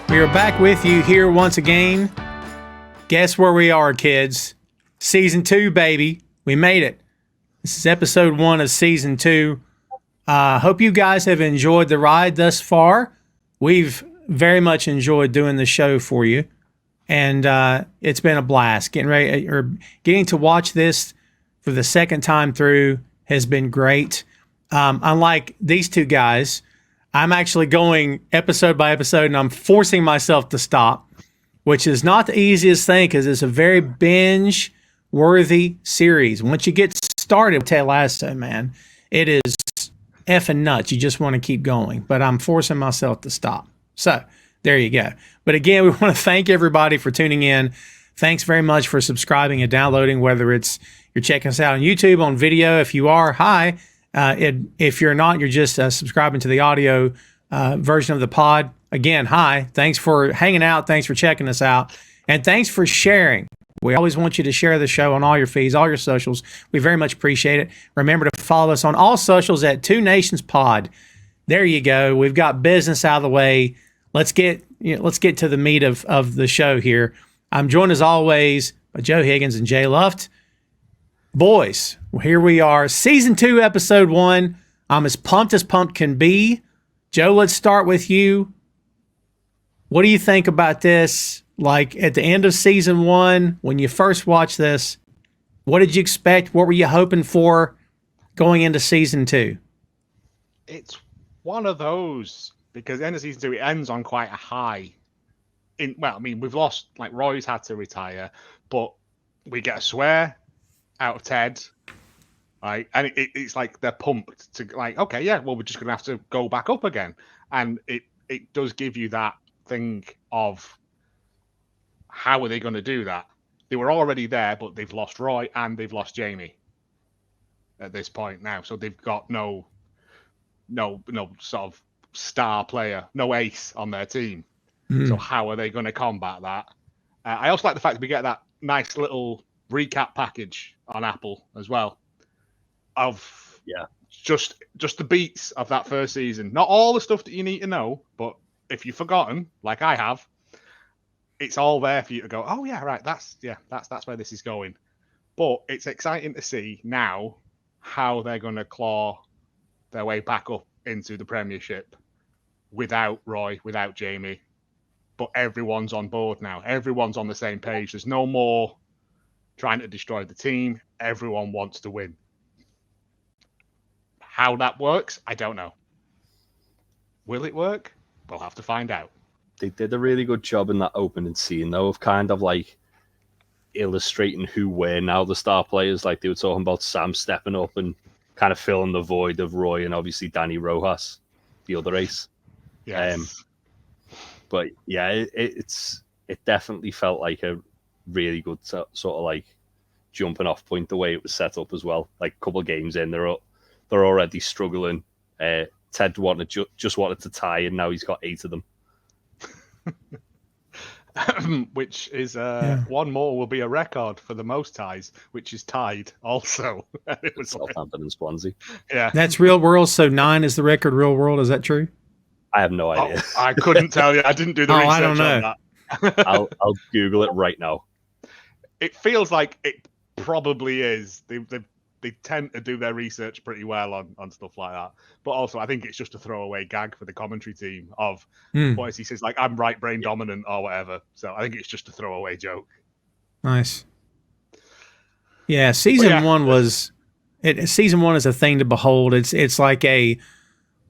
We are back with you here once again. Guess where we are, kids? Season 2, baby. We made it. This is episode 1 of season 2. Hope you guys have enjoyed the ride thus far. We've very much enjoyed doing the show for you. And it's been a blast. Getting to watch this for the second time through has been great. Unlike these two guys, I'm actually going episode by episode, and I'm forcing myself to stop, which is not the easiest thing because it's a very binge-worthy series. Once you get started with Ted Lasso, man, it is effing nuts. You just want to keep going, but I'm forcing myself to stop. So there you go. But again, we want to thank everybody for tuning in. Thanks very much for subscribing and downloading, whether it's you're checking us out on YouTube, on video. If you are, hi. If you're not, you're just subscribing to the audio version of the pod. Again, hi. Thanks for hanging out. Thanks for checking us out. And thanks for sharing. We always want you to share the show on all your feeds, all your socials. We very much appreciate it. Remember to follow us on all socials at Two Nations Pod. There you go. We've got business out of the way. Let's get to the meat of the show here. I'm joined as always by Joe Higgens and Jay Luft. Boys, here we are, season 2, episode 1. I'm as pumped can be. Joe, let's start with you. What do you think about this? Like at the end of season 1, when you first watched this, what did you expect? What were you hoping for going into season 2? It's one of those, because the end of season 2, it ends on quite a high. We've lost, like Roy's had to retire, but we get a swear out of Ted, right? And it's like they're pumped to like, okay, yeah, well, we're just gonna have to go back up again, and it does give you that thing of how are they going to do that? They were already there, but they've lost Roy and they've lost Jamie at this point now, so they've got no sort of star player, no ace on their team. So how are they going to combat that? I also like the fact that we get that nice little recap package on Apple as well of just the beats of that first season. Not all the stuff that you need to know, but if you've forgotten, like I have, it's all there for you to go, oh yeah, right, that's where this is going. But it's exciting to see now how they're going to claw their way back up into the Premiership without Roy, without Jamie. But everyone's on board now. Everyone's on the same page. There's no more trying to destroy the team. Everyone wants to win. How that works, I don't know. Will it work? We'll have to find out. They did a really good job in that opening scene, though, of kind of like illustrating who were now the star players. Like they were talking about Sam stepping up and kind of filling the void of Roy and obviously Dani Rojas, the other ace. Yes. But yeah, it definitely felt like a really good sort of like jumping off point the way it was set up as well. Like a couple of games in, they're already struggling. Ted just wanted to tie, and now he's got 8 of them. Which is one more will be a record for the most ties, which is tied also. It was Southampton and Swansea. Yeah, that's real world. So 9 is the record. Real world, is that true? I have no idea. I couldn't tell you. I didn't do the research I don't know. on that. I'll Google it right now. It feels like it probably is. They tend to do their research pretty well on stuff like that. But also, I think it's just a throwaway gag for the commentary team of what is he says, like, I'm right brain dominant or whatever. So I think it's just a throwaway joke. Nice. Yeah, season 1 was... Season 1 is a thing to behold. It's like a...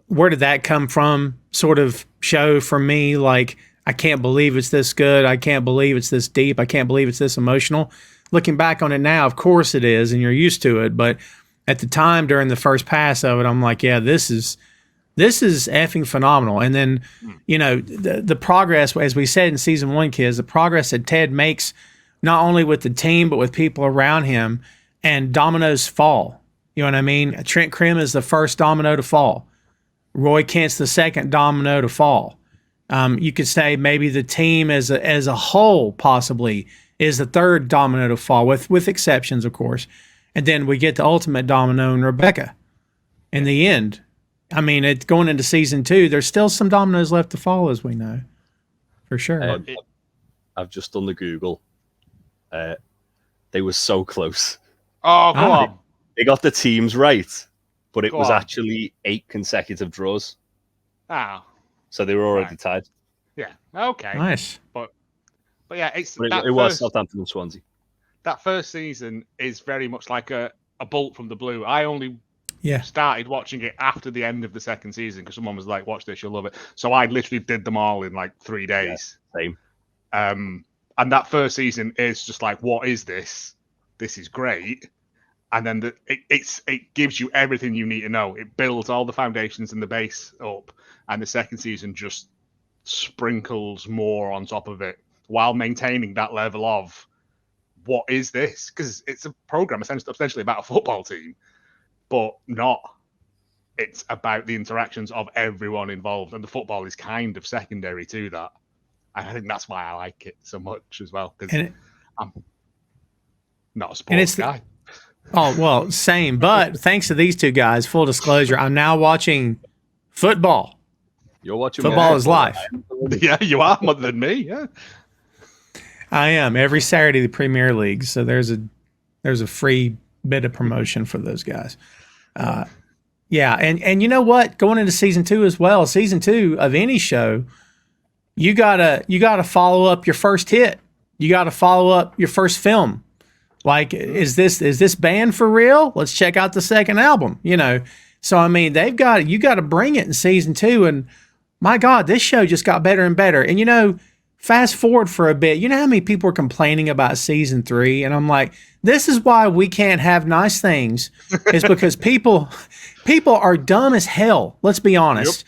Where did that come from sort of show for me? Like, I can't believe it's this good. I can't believe it's this deep. I can't believe it's this emotional. Looking back on it now, of course it is, and you're used to it. But at the time, during the first pass of it, I'm like, yeah, this is effing phenomenal. And then, the progress, as we said in season 1, kids, the progress that Ted makes, not only with the team, but with people around him, and dominoes fall. You know what I mean? Trent Krim is the first domino to fall. Roy Kent's the second domino to fall. You could say maybe the team as a whole possibly is the third domino to fall, with exceptions, of course. And then we get the ultimate domino in Rebecca in the end. I mean, going into season 2, there's still some dominoes left to fall, as we know. For sure. I've just done the Google. They were so close. Oh, go on. They got the teams right, but it Go was on. actually 8 consecutive draws. Ah, So they were already Right. tied. yeah. Okay. Nice. But yeah, But it was Southampton and Swansea. that first season is very much like a bolt from the blue. I only Yeah. started watching it after the end of the second season because someone was like, "Watch this, you'll love it." So I literally did them all in like 3 days. Same. And that first season is just like, "What is this? This is great." And then it gives you everything you need to know. It builds all the foundations and the base up, and the second season just sprinkles more on top of it while maintaining that level of what is this? Because it's a program essentially about a football team, but not. It's about the interactions of everyone involved, and the football is kind of secondary to that. And I think that's why I like it so much as well, because I'm not a sports guy. Oh, well, same. But thanks to these two guys, full disclosure, I'm now watching football. You're watching Football is life. Yeah, you are more than me. Yeah. I am every Saturday the Premier League, so there's a free bit of promotion for those guys. Yeah, and you know what? Going into season 2 as well, season 2 of any show, you gotta follow up your first hit. You gotta follow up your first film. Like, is this band for real? Let's check out the second album. So I mean, you got to bring it in season 2, and my God, this show just got better and better. And fast forward for a bit, you know how many people are complaining about season 3? And I'm like, this is why we can't have nice things. It's because people are dumb as hell. Let's be honest. Yep.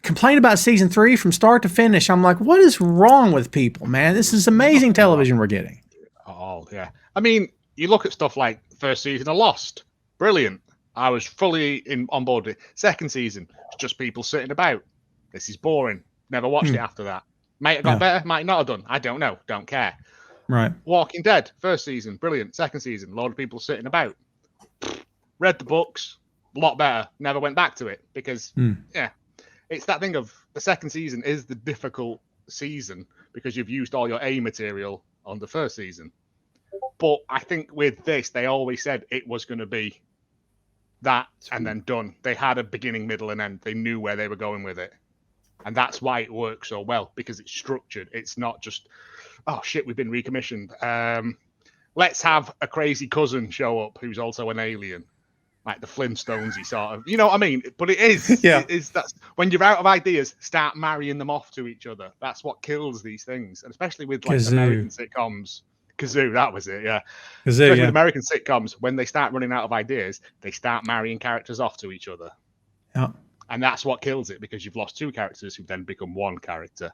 Complain about season 3 from start to finish. I'm like, what is wrong with people, man? This is amazing television we're getting. Oh, yeah. I mean, you look at stuff like first season of Lost. Brilliant. I was fully on board with it. Second season, it's just people sitting about. This is boring. Never watched it after that. Might have got better, might not have done. I don't know. Don't care. Right. Walking Dead, first season, brilliant. Second season, a lot of people sitting about. Read the books, a lot better. Never went back to it because, it's that thing of the second season is the difficult season because you've used all your A material on the first season. But I think with this, they always said it was going to be that and then done. They had a beginning, middle, and end. They knew where they were going with it. And that's why it works so well, because it's structured. It's not just, oh, shit, we've been recommissioned. Let's have a crazy cousin show up who's also an alien. Like the Flintstones-y sort of. You know what I mean? But it is. Yeah. That's when you're out of ideas, start marrying them off to each other. That's what kills these things. And especially with like American sitcoms. Kazoo, that was it, yeah. Kazoo, with American sitcoms, when they start running out of ideas, they start marrying characters off to each other. Yeah. And that's what kills it, because you've lost 2 characters who then become 1 character.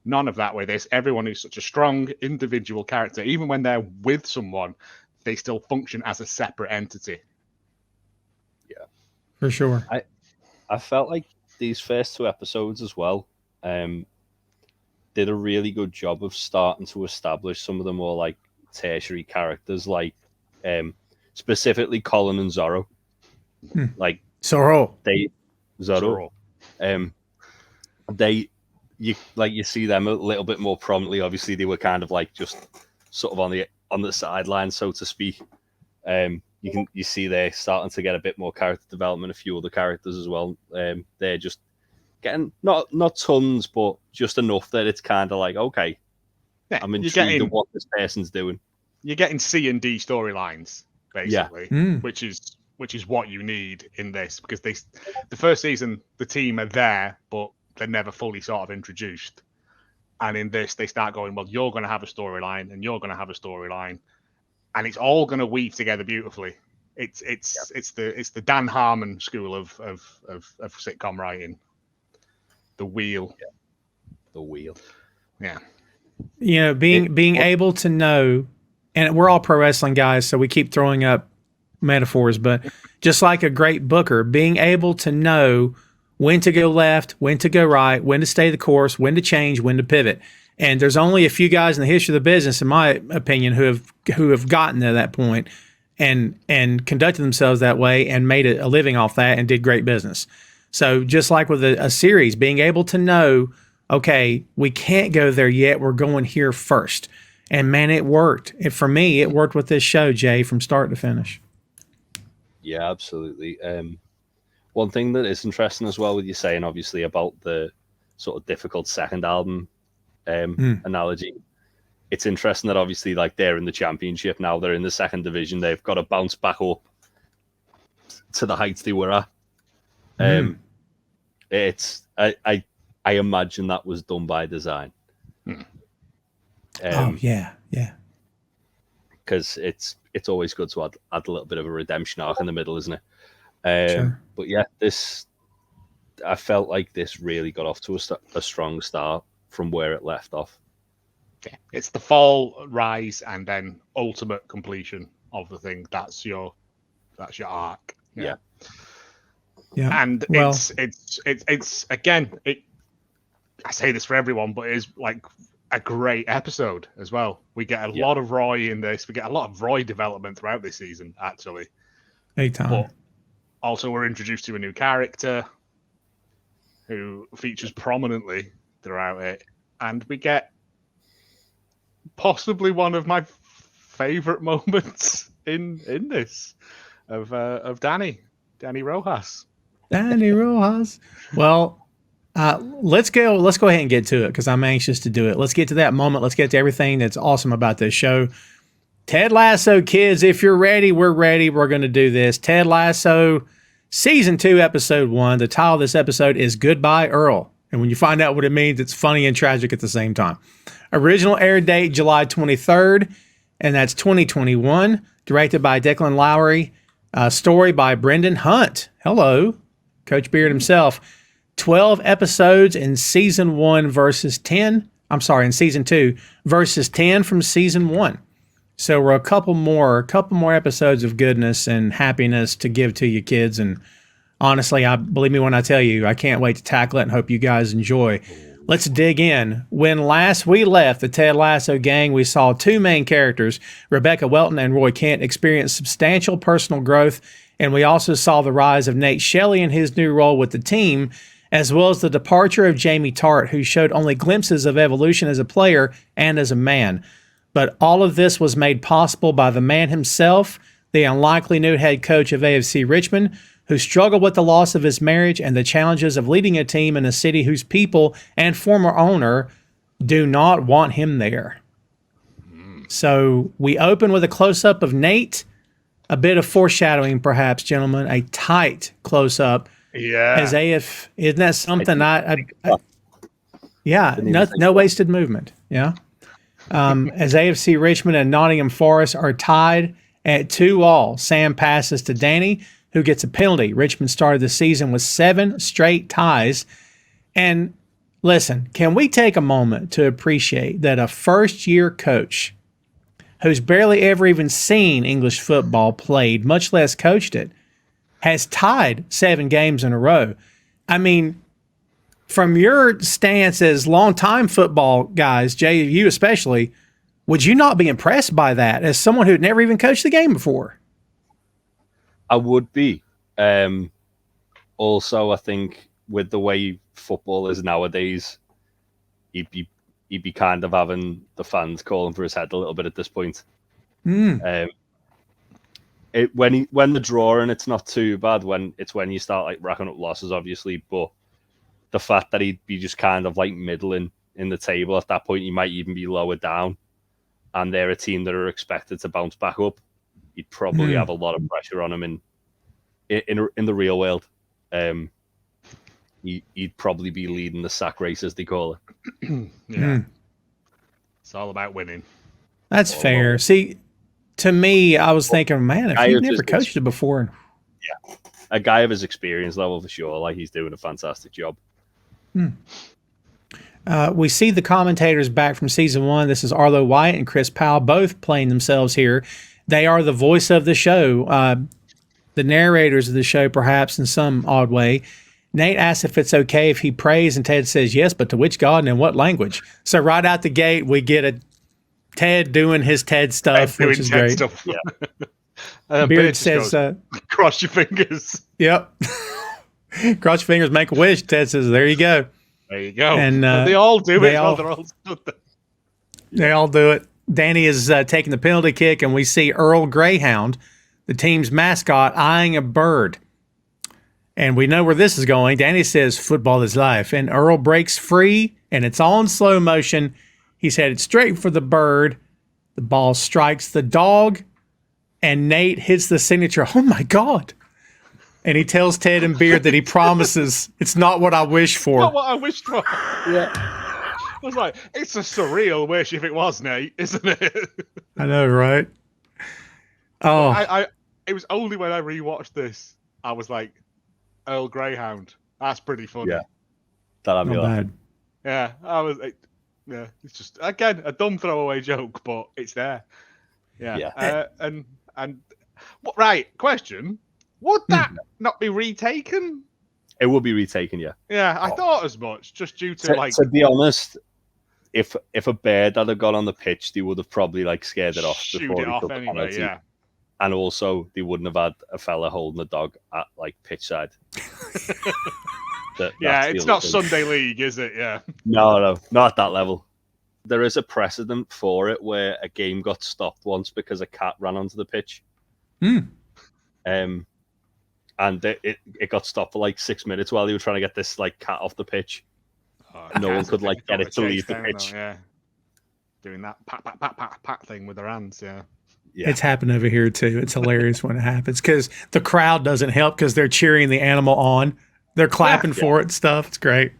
None of that way. There's everyone who's such a strong individual character. Even when they're with someone, they still function as a separate entity. Yeah. For sure. I felt like these first 2 episodes as well did a really good job of starting to establish some of the more like tertiary characters, like specifically Colin and Zorro. Like Zorro. Zorro. You see them a little bit more prominently. Obviously, they were kind of like just sort of on the sideline, so to speak. You see they're starting to get a bit more character development. A few other characters as well. They're just getting not tons, but just enough that it's kind of like, okay, I'm intrigued in what this person's doing. You're getting C and D storylines basically, which is what you need in this, because the first season the team are there, but they're never fully sort of introduced. And in this, they start going, well, you're going to have a storyline, and you're going to have a storyline, and it's all going to weave together beautifully. It's the Dan Harmon school of sitcom writing. The wheel. Yeah. The wheel. Yeah. Being able to know, and we're all pro wrestling guys, so we keep throwing up metaphors, but just like a great booker, being able to know when to go left, when to go right, when to stay the course, when to change, when to pivot. And there's only a few guys in the history of the business, in my opinion, who have gotten to that point and conducted themselves that way and made a living off that and did great business. So just like with a series, being able to know okay, we can't go there yet. We're going here first. And man, it worked. For me, it worked with this show, Jay, from start to finish. Yeah, absolutely. One thing that is interesting as well with you saying, obviously, about the sort of difficult second album analogy. It's interesting that obviously, like, they're in the championship now. They're in the second division. They've got to bounce back up to the heights they were at. I imagine that was done by design. Yeah. Because it's always good to add a little bit of a redemption arc in the middle, isn't it? Sure. But yeah, I felt like this really got off to a strong start from where it left off. Yeah, it's the fall, rise, and then ultimate completion of the thing. That's your arc. Yeah. And it's again, I say this for everyone, but it is like a great episode as well. We get a lot of Roy in this. We get a lot of Roy development throughout this season, actually. Anytime. But also, we're introduced to a new character who features prominently throughout it, and we get possibly one of my favorite moments in this of Dani Rojas. Dani Rojas. Well, let's go ahead and get to it because I'm anxious to do it. Let's get to that moment. Let's get to everything that's awesome about this show. Ted Lasso, kids, if you're ready, we're ready. We're going to do this. Ted Lasso, Season 2, Episode 1. The title of this episode is Goodbye, Earl. And when you find out what it means, it's funny and tragic at the same time. Original air date, July 23rd, and that's 2021. Directed by Declan Lowney. Story by Brendan Hunt. Hello, Coach Beard himself. 12 episodes in Season 1 versus 10. I'm sorry, in Season 2 versus 10 from Season 1. So we're a couple more episodes of goodness and happiness to give to you kids. And honestly, believe me when I tell you, I can't wait to tackle it and hope you guys enjoy. Let's dig in. When last we left the Ted Lasso gang, we saw two main characters, Rebecca Welton and Roy Kent, experience substantial personal growth. And we also saw the rise of Nate Shelley in his new role with the team, as well as the departure of Jamie Tart, who showed only glimpses of evolution as a player and as a man. But all of this was made possible by the man himself, the unlikely new head coach of AFC Richmond, who struggled with the loss of his marriage and the challenges of leading a team in a city whose people and former owner do not want him there. So we open with a close-up of Nate, a bit of foreshadowing perhaps, gentlemen, a tight close-up. Yeah. As AF, isn't that something no wasted movement. Yeah. As AFC Richmond and Nottingham Forest are tied at 2-2, Sam passes to Dani, who gets a penalty. Richmond started the season with 7 straight ties. And listen, can we take a moment to appreciate that a first-year coach who's barely ever even seen English football played, much less coached it, has tied 7 games in a row? I mean, from your stance as longtime football guys, Jay, you especially, would you not be impressed by that as someone who'd never even coached the game before? I would be. Also, I think with the way football is nowadays, he'd be kind of having the fans calling for his head a little bit at this point. When the drawing, it's not too bad. When you start like racking up losses, obviously, but the fact that he'd be just kind of like middling in the table at that point, he might even be lower down, and they're a team that are expected to bounce back up. He'd probably have a lot of pressure on him in the real world. He'd probably be leading the sack race, as they call it. It's all about winning. That's fair. See, to me, I was thinking, man, if you've never coached it before. Yeah. A guy of his experience level, for sure. Like, he's doing a fantastic job. We see the commentators back from Season 1. This is Arlo Wyatt and Chris Powell, both playing themselves here. They are the voice of the show, the narrators of the show, perhaps in some odd way. Nate asks if it's okay if he prays, and Ted says yes, but to which God and in what language? So right out the gate, we get a Ted doing his Ted stuff, which is great. Stuff. Yeah. Beard says, goes, cross your fingers. Yep. Cross your fingers, make a wish. Ted says, there you go. There you go. And they all do it. They're all stood They all do it. Dani is taking the penalty kick, and we see Earl Greyhound, the team's mascot, eyeing a bird. And we know where this is going. Dani says, "Football is life." And Earl breaks free, and it's all in slow motion. He's headed straight for the bird. The ball strikes the dog, and Nate hits the signature. Oh, my God. And he tells Ted and Beard that he promises it's not what I wish for. Not what I wished for. Yeah. I was like, it's a surreal wish if it was, Nate, isn't it? I know, right? Oh, it was only when I rewatched this, I was like, Earl Greyhound. That's pretty funny. Yeah. That had me not laughing. bad. Yeah, I was like, yeah, it's just, again, a dumb throwaway joke, but it's there. Yeah. Yeah. And right, question. Would that not be retaken? It would be retaken, yeah. Yeah, I thought as much, just due to like. To be honest, if a bird had gone on the pitch, they would have probably like scared it off shoot before it he off took the anyway. penalty. Yeah. And also, they wouldn't have had a fella holding the dog at like pitch side. Yeah, it's not Sunday League, is it? Yeah. No, not at that level. There is a precedent for it where a game got stopped once because a cat ran onto the pitch. And it got stopped for like 6 minutes while they were trying to get this like cat off the pitch. No one could like get it to leave the pitch. Though, yeah, doing that pat thing with their hands. Yeah. It's happened over here too. It's hilarious when it happens because the crowd doesn't help because they're cheering the animal on. They're clapping for it and stuff. It's great.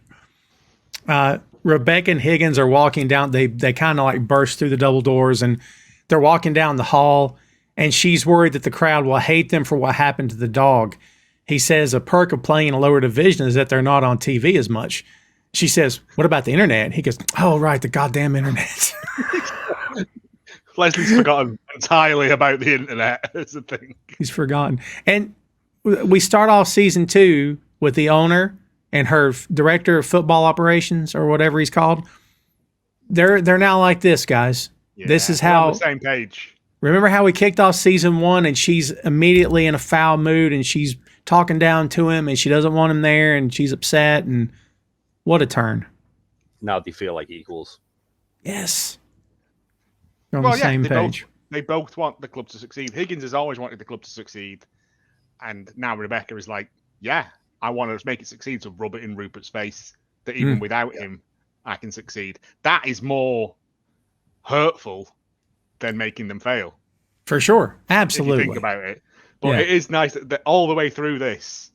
Rebecca and Higgins are walking down. They kind of like burst through the double doors and they're walking down the hall. And she's worried that the crowd will hate them for what happened to the dog. He says a perk of playing in a lower division is that they're not on TV as much. She says, "What about the internet?" He goes, "Oh, right, the goddamn internet." Leslie's forgotten entirely about the internet as a thing. He's forgotten. And we start off season 2 with the owner and her director of football operations or whatever he's called. They're now like this, guys. Yeah, this is how on the same page. Remember how we kicked off season 1 and she's immediately in a foul mood and she's talking down to him and she doesn't want him there and she's upset and what a turn. Now they feel like equals. Yes. They're on the same page. They both want the club to succeed. Higgins has always wanted the club to succeed. And now Rebecca is like, yeah, I want to make it succeed, so rub it in Rupert's face that even without him, I can succeed. That is more hurtful than making them fail. For sure. Absolutely. If you think about it. But it is nice that all the way through this,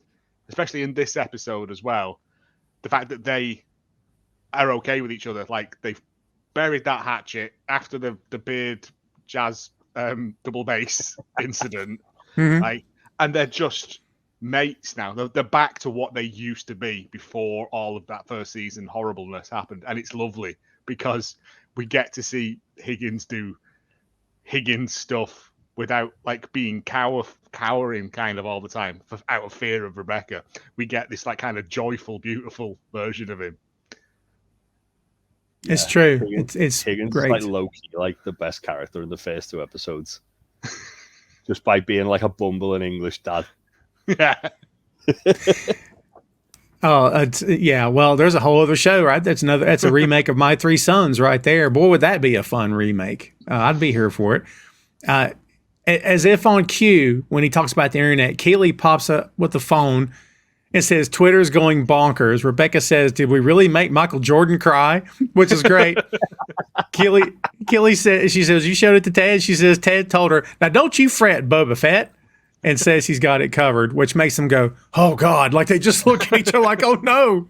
especially in this episode as well, the fact that they are okay with each other. Like, they've buried that hatchet after the Beard Jazz double bass incident. Like, and they're just mates now. They're back to what they used to be before all of that first season horribleness happened. And it's lovely because we get to see Higgins do Higgins stuff without like being cowering kind of all the time out of fear of Rebecca. We get this like kind of joyful, beautiful version of him. It's true. It's Higgins great. Is like low key, like the best character in the first 2 episodes, just by being like a bumbling English dad. Yeah. Well, there's a whole other show, right? That's a remake of My Three Sons right there. Boy, would that be a fun remake. I'd be here for it. As if on cue, when he talks about the internet, Keely pops up with the phone and says, "Twitter's going bonkers." Rebecca says, "Did we really make Michael Jordan cry?" Which is great. Keely says, she says, "You showed it to Ted?" She says, "Ted told her, now don't you fret, Boba Fett." And says he's got it covered, which makes them go, "Oh God!" Like they just look at each other like, "Oh no!"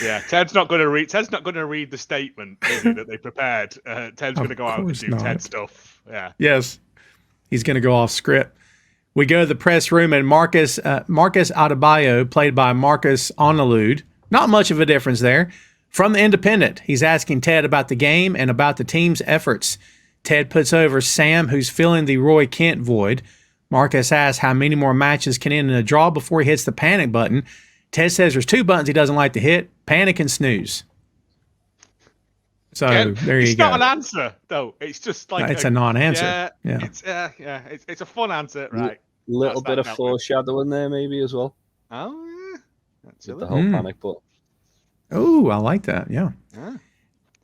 Yeah, Ted's not going to read the statement that they prepared. Ted's going to go out and do Ted stuff. Yeah. Yes, he's going to go off script. We go to the press room, and Marcus Adebayo, played by Marcus Onalude, not much of a difference there. From the Independent, he's asking Ted about the game and about the team's efforts. Ted puts over Sam, who's filling the Roy Kent void. Marcus asks how many more matches can end in a draw before he hits the panic button. Ted says there's 2 buttons he doesn't like to hit, panic and snooze. So there you go. It's not an answer, though. It's just like... It's a non-answer. It's a fun answer, right? Little bit of foreshadowing there maybe as well. Oh, yeah. With the whole panic, but... Oh, I like that. Yeah.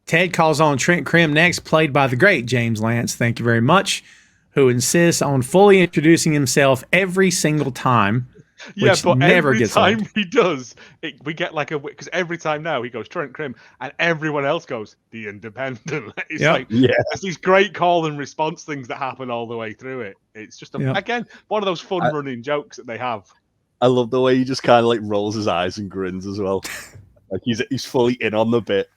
Ted calls on Trent Krim next, played by the great James Lance. Thank you very much. Who insists on fully introducing himself every single time. Yeah, but never every gets time old. he does, we get like because every time now he goes Trent Krim, and everyone else goes the Independent. It's like there's these great call and response things that happen all the way through it. It's just again one of those fun running jokes that they have. I love the way he just kind of like rolls his eyes and grins as well. Like he's fully in on the bit,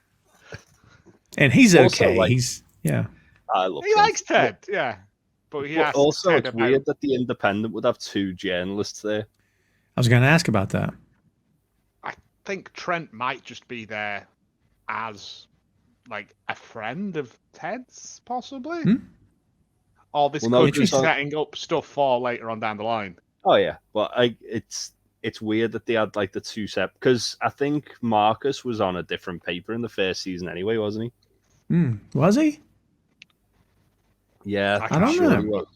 and he's also, okay. Like, I love. He likes Ted, but he also Ted it's weird that the Independent would have two journalists there. I was going to ask about that. I think Trent might just be there as like a friend of Ted's, possibly. Or this could be setting up stuff for later on down the line. Oh yeah, but it's weird that they had like the two set, because I think Marcus was on a different paper in the first season anyway, wasn't he? Was he? Yeah, I don't know. He was.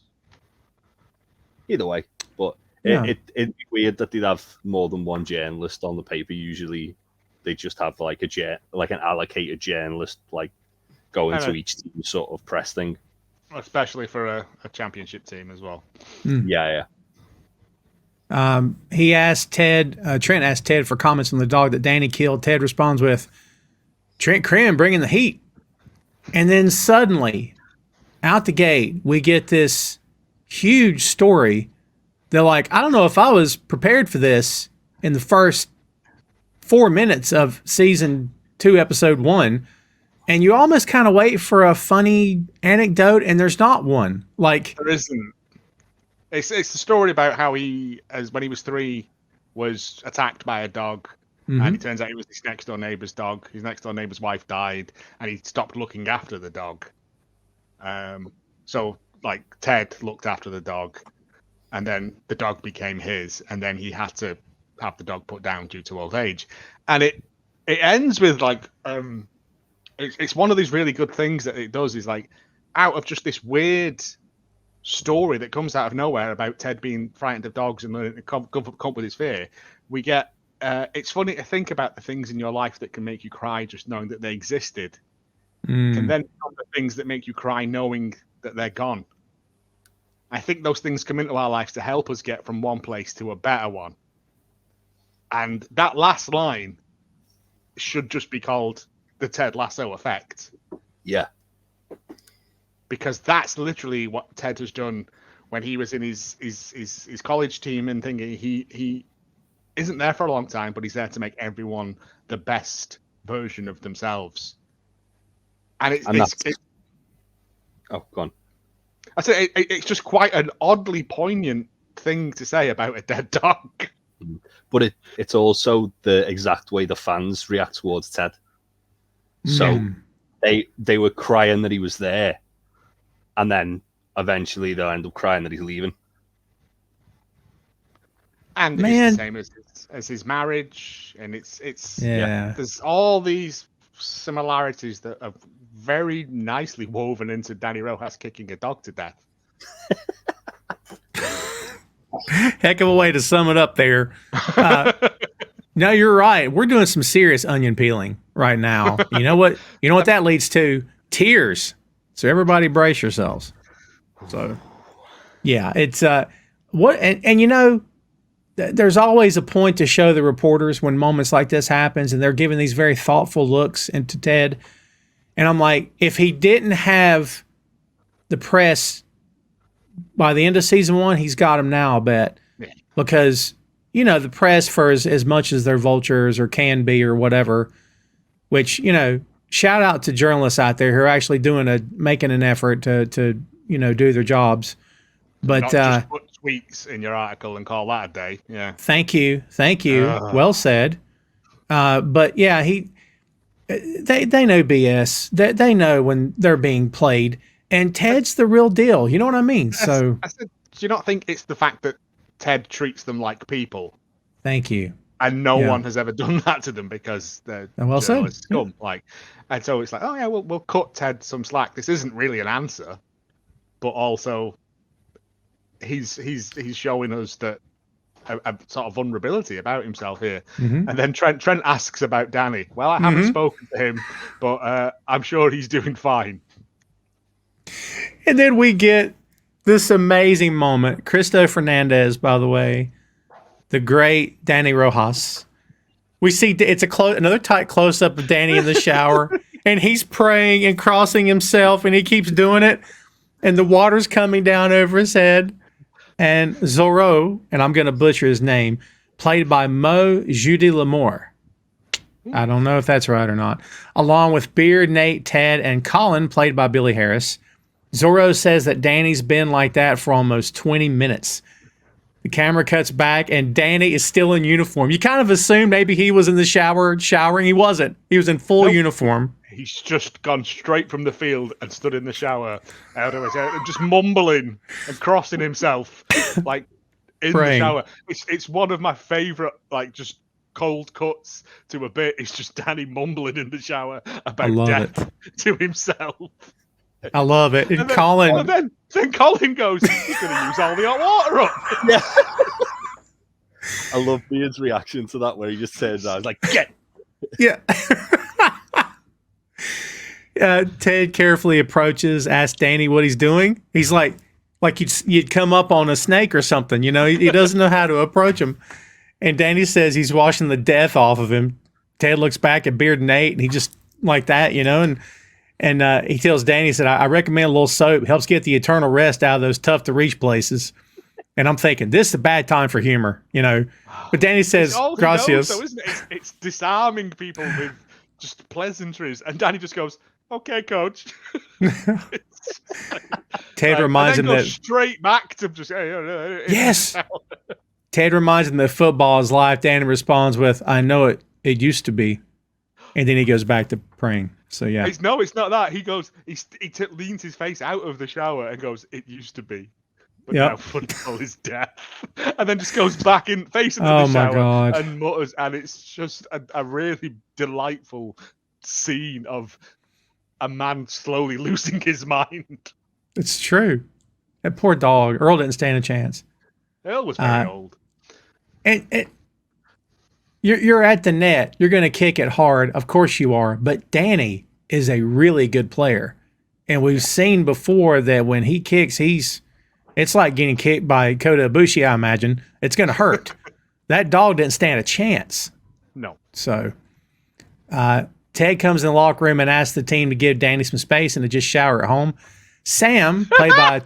Either way, but it'd be weird that they'd have more than one journalist on the paper. Usually, they just have like an allocated journalist like going to each team sort of press thing. Especially for a championship team as well. Yeah. He asked Ted, Trent asked Ted for comments on the dog that Dani killed. Ted responds with, Trent Krim bringing the heat. And then suddenly, out the gate, we get this huge story. They're like, I don't know if I was prepared for this in the first 4 minutes of season 2, episode 1. And you almost kind of wait for a funny anecdote, and there's not one. Like, there isn't. It's the story about how he, when he was 3, was attacked by a dog, and it turns out it was his next door neighbor's dog. His next door neighbor's wife died, and he stopped looking after the dog. So like Ted looked after the dog, and then the dog became his, and then he had to have the dog put down due to old age. And it ends with like it's one of these really good things that it does is like out of just this weird story that comes out of nowhere about Ted being frightened of dogs and learning to cope with his fear, we get it's funny to think about the things in your life that can make you cry just knowing that they existed can then become the things that make you cry knowing that they're gone. I think those things come into our lives to help us get from one place to a better one, and that last line should just be called the Ted Lasso effect. Yeah. Because that's literally what Ted has done when he was in his college team and thinking he isn't there for a long time, but he's there to make everyone the best version of themselves. And oh, go on. I say it's just quite an oddly poignant thing to say about a dead dog. But it's also the exact way the fans react towards Ted. So they were crying that he was there, and then eventually they'll end up crying that he's leaving. And it's the same as his marriage, and it's there's all these similarities that are very nicely woven into Dani Rojas kicking a dog to death. Heck of a way to sum it up there. No, you're right. We're doing some serious onion peeling right now. You know what? You know what that leads to? Tears. So everybody brace yourselves. So, yeah, it's what and you know, there's always a point to show the reporters when moments like this happens, and they're giving these very thoughtful looks into Ted. And I'm like, if he didn't have the press by the end of season 1, he's got him now, I'll bet. Because, you know, the press, for as much as they're vultures or can be or whatever, which, you know, shout out to journalists out there who are actually making an effort to you know, do their jobs. But not just put tweets in your article and call that a day. Yeah. Thank you. Well said. But yeah, they know BS. They know when they're being played, and Ted's the real deal. You know what I mean? So I said, do you not think it's the fact that Ted treats them like people? Thank you. And no one has ever done that to them because they're scum. Like, and so it's like, oh yeah, we'll cut Ted some slack. This isn't really an answer, but also he's showing us that a sort of vulnerability about himself here. Mm-hmm. And then Trent asks about Dani. Well, I haven't spoken to him, but I'm sure he's doing fine. And then we get this amazing moment. Cristo Fernandez, by the way, the great Dani Rojas. We see it's another tight close up of Dani in the shower, and he's praying and crossing himself, and he keeps doing it, and the water's coming down over his head. And Zorro, and I'm going to butcher his name, played by Mo Judy Lamour. I don't know if that's right or not. Along with Beard, Nate, Ted, and Colin, played by Billy Harris. Zorro says that Dani's been like that for almost 20 minutes. The camera cuts back, and Dani is still in uniform. You kind of assume maybe he was in the shower showering. He wasn't. He was in full uniform. He's just gone straight from the field and stood in the shower, out of his head, just mumbling and crossing himself, like in Praying. the shower. It's one of my favourite, like just cold cuts to a bit. It's just Dani mumbling in the shower about death to himself. I love it. And then, Colin. Then Colin goes, he's going to use all the hot water up. Yeah. I love Beard's reaction to that, where he just says, "I was like, get." Yeah. Ted carefully approaches, asks Dani what he's doing. He's like you'd come up on a snake or something, you know. He doesn't know how to approach him. And Dani says he's washing the death off of him. Ted looks back at Beard and Nate, and he just like that, you know. And he tells Dani, he said, I recommend a little soap. Helps get the eternal rest out of those tough-to-reach places. And I'm thinking, this is a bad time for humor, you know. But Dani says, gracias. Knows, though, isn't it? It's disarming people with just pleasantries. And Dani just goes, okay, coach. Ted reminds him that straight back to just yes. Ted reminds him that football is life. Dani responds with, I know it used to be. And then he goes back to praying. So yeah. It's not that. He goes, he leans his face out of the shower and goes, it used to be. But now football is death. And then just goes back in facing the shower and mutters, and it's just a really delightful scene of a man slowly losing his mind. It's true. That poor dog. Earl didn't stand a chance. Earl was very old. And you're at the net. You're going to kick it hard. Of course you are. But Dani is a really good player. And we've seen before that when he kicks, it's like getting kicked by Kota Ibushi, I imagine. It's going to hurt. That dog didn't stand a chance. No. So Ted comes in the locker room and asks the team to give Dani some space and to just shower at home. Sam, played by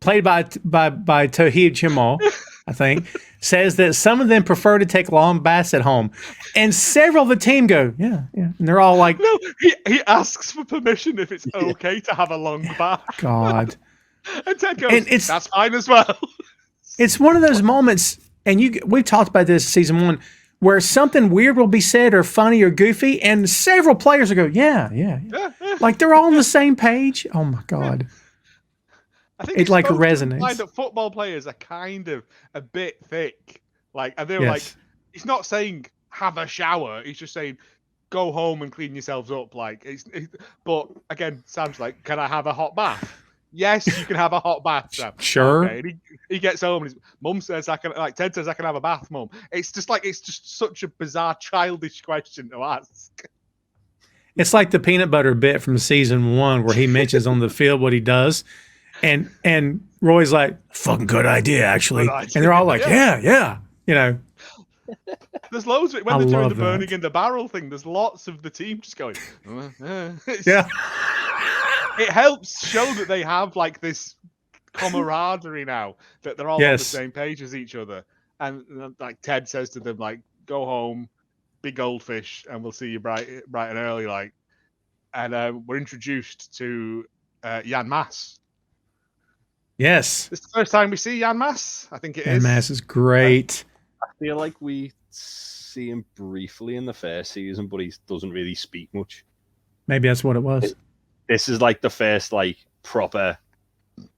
Toheeb Chimal, I think, says that some of them prefer to take long baths at home. And several of the team go, yeah. And they're all like... No, he asks for permission if it's okay to have a long bath. God. And Ted goes, that's fine as well. It's one of those moments, and we've talked about this season 1, where something weird will be said or funny or goofy, and several players will go, yeah. Like they're all on the same page. Oh, my God. I think it like resonates. Find that football players are kind of a bit thick. Like, and they're like, he's not saying have a shower. He's just saying go home and clean yourselves up. Like, but again, Sam's like, can I have a hot bath? Yes, you can have a hot bath, Sam. Sure. Okay. And he gets home and his mum says, Ted says, I can have a bath, Mum. It's just such a bizarre, childish question to ask. It's like the peanut butter bit from season 1 where he mentions on the field what he does. And Roy's like, fucking good idea, actually. And they're all like, yeah. You know. There's loads of it. When they're doing the burning in the barrel thing, there's lots of the team just going, yeah. It helps show that they have like this camaraderie now, that they're all on the same page as each other. And like Ted says to them, like, go home, be goldfish, and we'll see you bright and early. Like, and we're introduced to Jan Maas. Yes. This is the first time we see Jan Maas. I think it is. Jan Maas is great. I feel like we see him briefly in the first season, but he doesn't really speak much. Maybe that's what it was. This is like the first like proper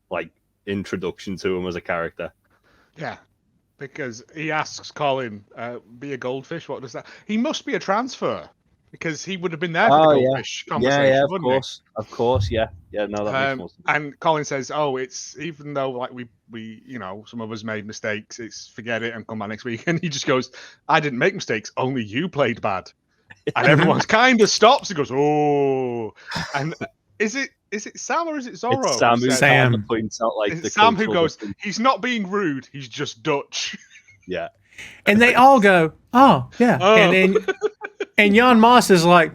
like introduction to him as a character. Yeah, because he asks Colin, be a goldfish. What does that? He must be a transfer. because he would have been there for the goldfish conversation, yeah, of wouldn't course, yeah, no, that makes more sense. And Colin says, "Oh, it's even though like we some of us made mistakes, it's forget it and come back next week." And he just goes, "I didn't make mistakes, only you played bad." And everyone's kind of stops and goes, "Oh," and is it Sam or is it Zorro? It's Sam who Sam points out like the Sam who goes, "He's not being rude, he's just Dutch." Yeah. And they all go, "Oh, yeah." Oh. And Jan Moss is like,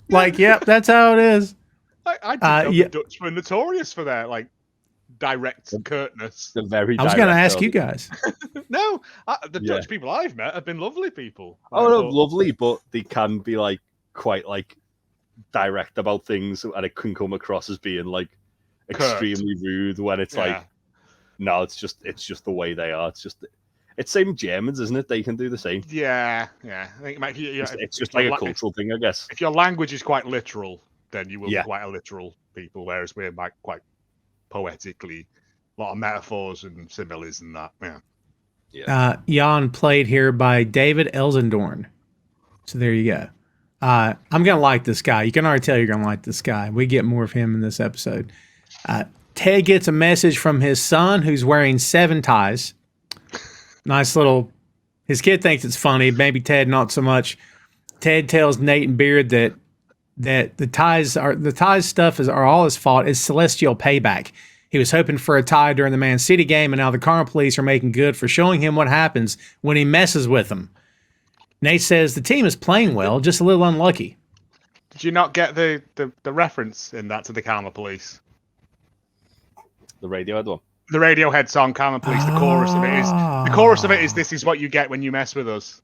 like, yep, that's how it is. I think the Dutch were notorious for their like direct curtness. The very. I was going to ask you guys. No, the Dutch people I've met have been lovely people. Lovely, but they can be like quite like direct about things, and it can come across as being like extremely rude when it's like, no, it's just the way they are. It's same Germans, isn't it? They can do the same. Yeah. I think it's just like a cultural thing, I guess. If your language is quite literal, then you will be quite a literal people, whereas we're like quite poetically, a lot of metaphors and similes and that. Yeah. Jan played here by David Elsendorn. So there you go. I'm going to like this guy. You can already tell you're going to like this guy. We get more of him in this episode. Ted gets a message from his son who's wearing 7 ties. Nice little. His kid thinks it's funny. Maybe Ted not so much. Ted tells Nate and Beard that the ties stuff are all his fault. It's celestial payback. He was hoping for a tie during the Man City game, and now the Karma Police are making good for showing him what happens when he messes with them. Nate says the team is playing well, just a little unlucky. Did you not get the reference in that to the Karma Police? The Radiohead one. The Radiohead song "Karma Police." The chorus of it is "This is what you get when you mess with us."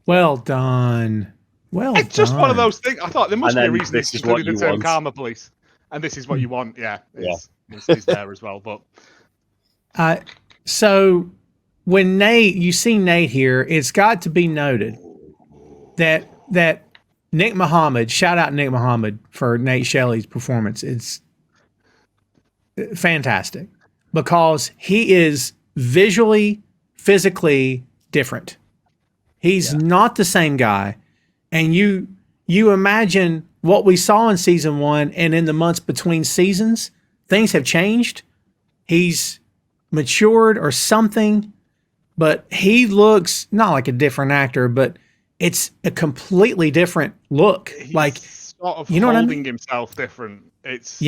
Well done. It's just one of those things. I thought there must be a reason this it's is what included you the term want. "Karma Police," and this is what you want. Yeah, it's there as well. But so when you see Nate here, it's got to be noted that Nick Muhammad, shout out Nick Muhammad for Nate Shelley's performance. It's fantastic because he is visually, physically different. He's not the same guy. And you imagine what we saw in season 1 and in the months between seasons, things have changed. He's matured or something, but he looks not like a different actor, but it's a completely different look. He's like sort of you know holding what I mean? himself different. It's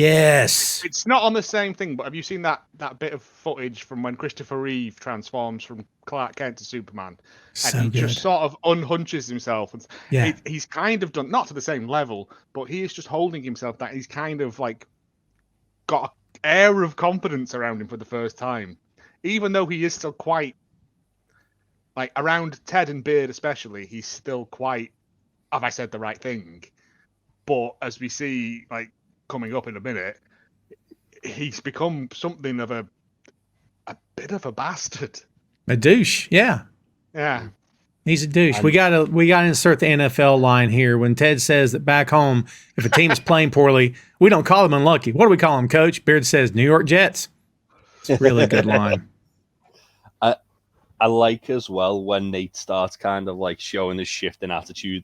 not on the same thing. But have you seen that bit of footage from when Christopher Reeve transforms from Clark Kent to Superman, and he just sort of unhunches himself? And he's kind of done not to the same level, but he is just holding himself. That he's kind of like got an air of confidence around him for the first time, even though he is still quite. Like around Ted and Beard especially, he's still quite, have I said the right thing? But as we see, like coming up in a minute, he's become something of a bit of a bastard. A douche, yeah. Yeah. He's a douche. We gotta insert the NFL line here when Ted says that back home, if a team is playing poorly, we don't call them unlucky. What do we call them, Coach? Beard says New York Jets. It's a really good line. I like as well when Nate starts kind of like showing his shift in attitude.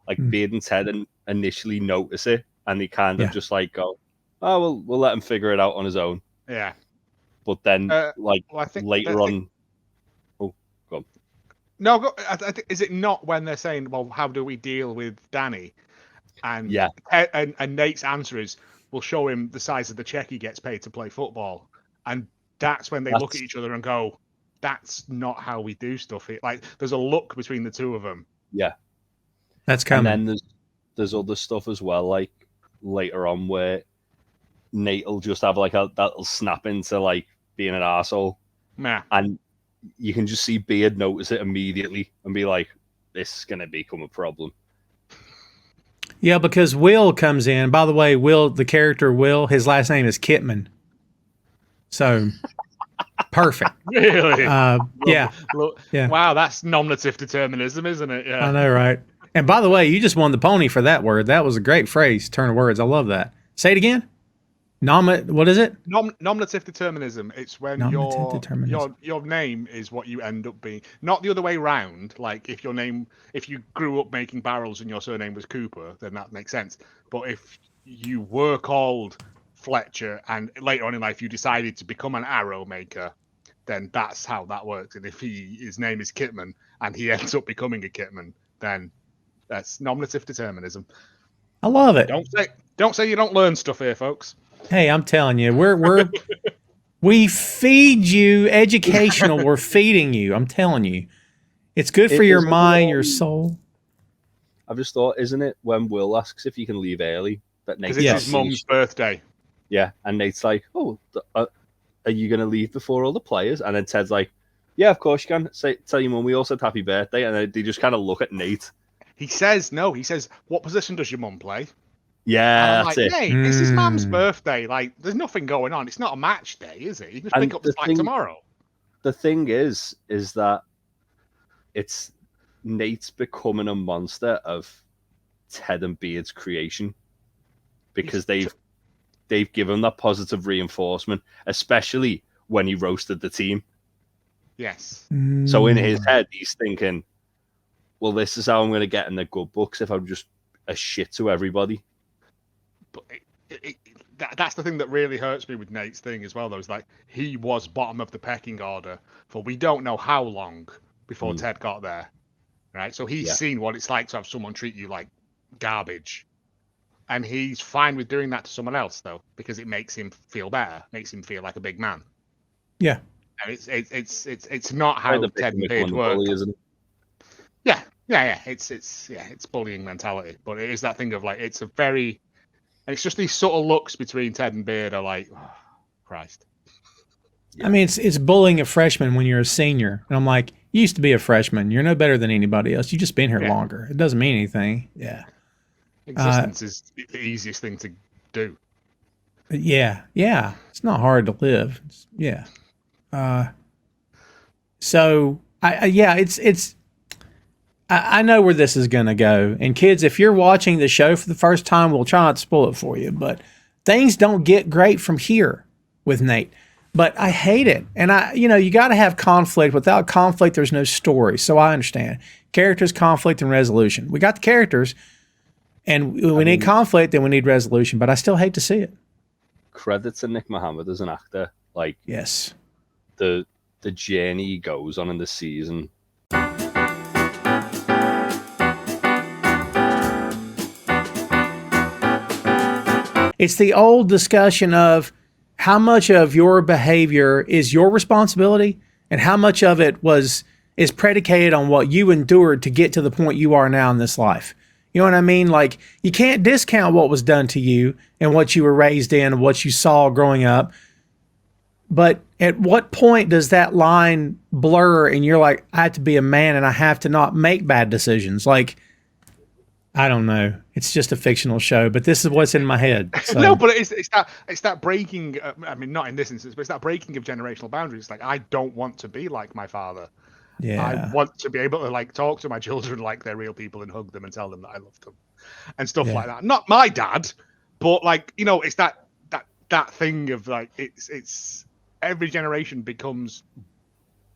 Like Beard and Ted initially notice it, and they kind of just like go, "Oh, we'll let him figure it out on his own." Yeah. But then, I think later on, oh, go on. No, I think is it not when they're saying, "Well, how do we deal with Dani?" And and Nate's answer is, "We'll show him the size of the check he gets paid to play football," and that's when they look at each other and go, "That's not how we do stuff." Like there's a look between the two of them. Yeah, that's coming. And then there's other stuff as well, like later on where Nate will just have like that'll snap into like being an arsehole. Yeah. And you can just see Beard notice it immediately and be like, "This is gonna become a problem." Yeah, because Will comes in. By the way, Will, the character Will, his last name is Kitman. So perfect. Really? Yeah. Wow, that's nominative determinism, isn't it? Yeah. I know, right? And by the way, you just won the pony for that word. That was a great phrase, turn of words. I love that. Say it again. What is it? Nominative determinism. It's when Nominative determinism. your name is what you end up being, not the other way round. Like if you grew up making barrels and your surname was Cooper, then that makes sense. But if you were called Fletcher and later on in life you decided to become an arrow maker, then that's how that works. And if his name is Kitman and he ends up becoming a Kitman, then that's nominative determinism. I love it. Don't say you don't learn stuff here, folks. Hey, I'm telling you, we feed you educational. We're feeding you. I'm telling you, it's good for your mind, your soul. I've just thought, isn't it when Will asks if you can leave early that Nate? Because it's his mum's birthday. Yeah, and Nate's like, "Oh, are you going to leave before all the players?" And then Ted's like, "Yeah, of course you can. Tell your mum we all said happy birthday." And then they just kind of look at Nate. He says, "No." He says, "What position does your mum play?" Yeah, that's it. Hey, it's his mum's birthday. Like, there's nothing going on. It's not a match day, is it? You just pick up the slack tomorrow. The thing is that it's Nate's becoming a monster of Ted and Beard's creation because they've given that positive reinforcement, especially when he roasted the team. Yes. So in his head, he's thinking, well, this is how I'm going to get in the good books if I'm just a shit to everybody. But that's the thing that really hurts me with Nate's thing as well, though, is like he was bottom of the pecking order for we don't know how long before Ted got there, right? So he's seen what it's like to have someone treat you like garbage, and he's fine with doing that to someone else, though, because it makes him feel better, makes him feel like a big man. Yeah, and it's not how Ted and Beard work. Bully, isn't it? Yeah. It's bullying mentality, but it is that thing of like it's a very. And it's just these subtle looks between Ted and Beard are like, oh, Christ. Yeah. I mean, it's bullying a freshman when you're a senior. And I'm like, you used to be a freshman. You're no better than anybody else. You just been here longer. It doesn't mean anything. Yeah. Existence is the easiest thing to do. Yeah. It's not hard to live. So, I know where this is going to go. And kids, if you're watching the show for the first time, we'll try not to spoil it for you. But things don't get great from here with Nate. But I hate it. And you got to have conflict. Without conflict, there's no story. So I understand. Characters, conflict, and resolution. We got the characters. And we need conflict, and we need resolution. But I still hate to see it. Credit to Nick Mohammed as an actor. Like, yes, the journey he goes on in the season. It's the old discussion of how much of your behavior is your responsibility and how much of it is predicated on what you endured to get to the point you are now in this life. You know what I mean? Like, you can't discount what was done to you and what you were raised in and what you saw growing up. But at what point does that line blur and you're like, I have to be a man and I have to not make bad decisions? Like, I don't know. It's just a fictional show, but this is what's in my head. So. No, but it's that breaking. I mean, not in this instance, but it's that breaking of generational boundaries. Like, I don't want to be like my father. Yeah. I want to be able to like talk to my children like they're real people and hug them and tell them that I love them, and stuff like that. Not my dad, but like it's that thing of like it's every generation becomes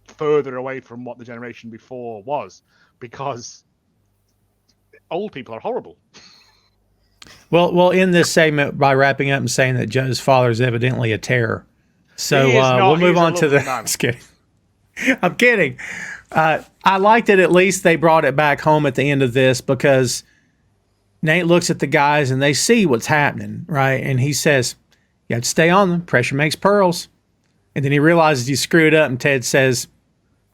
further away from what the generation before was because old people are horrible. Well, we'll end this segment by wrapping up and saying that Joe's father is evidently a terror. So we'll move on to the. Just kidding. I'm kidding. I liked it. At least they brought it back home at the end of this because Nate looks at the guys and they see what's happening, right? And he says, "You have to stay on them. Pressure makes pearls." And then he realizes he screwed up, and Ted says,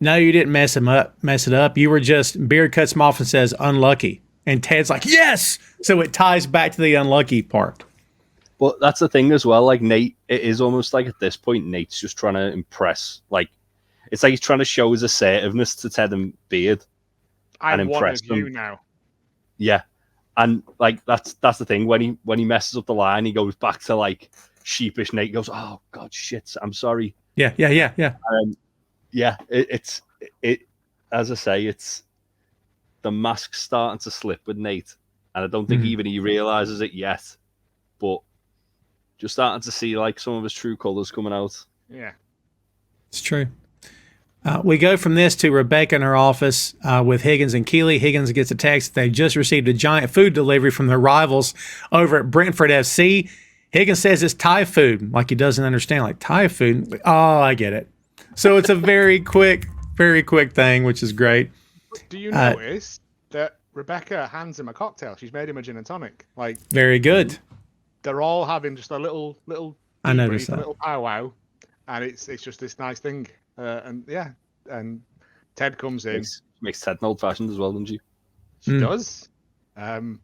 "No, you didn't mess it up. You were just." Beard cuts him off and says, "Unlucky." And Ted's like, "Yes!" So it ties back to the unlucky part. Well, that's the thing as well. Like, Nate, it is almost like at this point, Nate's just trying to impress. Like, it's like he's trying to show his assertiveness to Ted and Beard. And impress them. You now. Yeah. And, like, that's the thing. When he messes up the line, he goes back to, like, sheepish Nate. He goes, "Oh, God, shit, I'm sorry." Yeah. It's as I say, it's the mask's starting to slip with Nate, and I don't think even he realizes it yet. But Just starting to see like some of his true colours coming out. Yeah. It's true. We go from this to Rebecca in her office with Higgins and Keeley. Higgins gets a text. They just received a giant food delivery from their rivals over at Brentford FC. Higgins says it's Thai food, like he doesn't understand, like Thai food. Oh, I get it. So it's a very quick thing, which is great. Do you notice that Rebecca hands him a cocktail? She's made him a gin and tonic. Like, very good. They're all having just a little I noticed debrief, that. a little powwow, and it's just this nice thing. And Ted comes in. Makes Ted an old fashioned as well, doesn't she? She does. And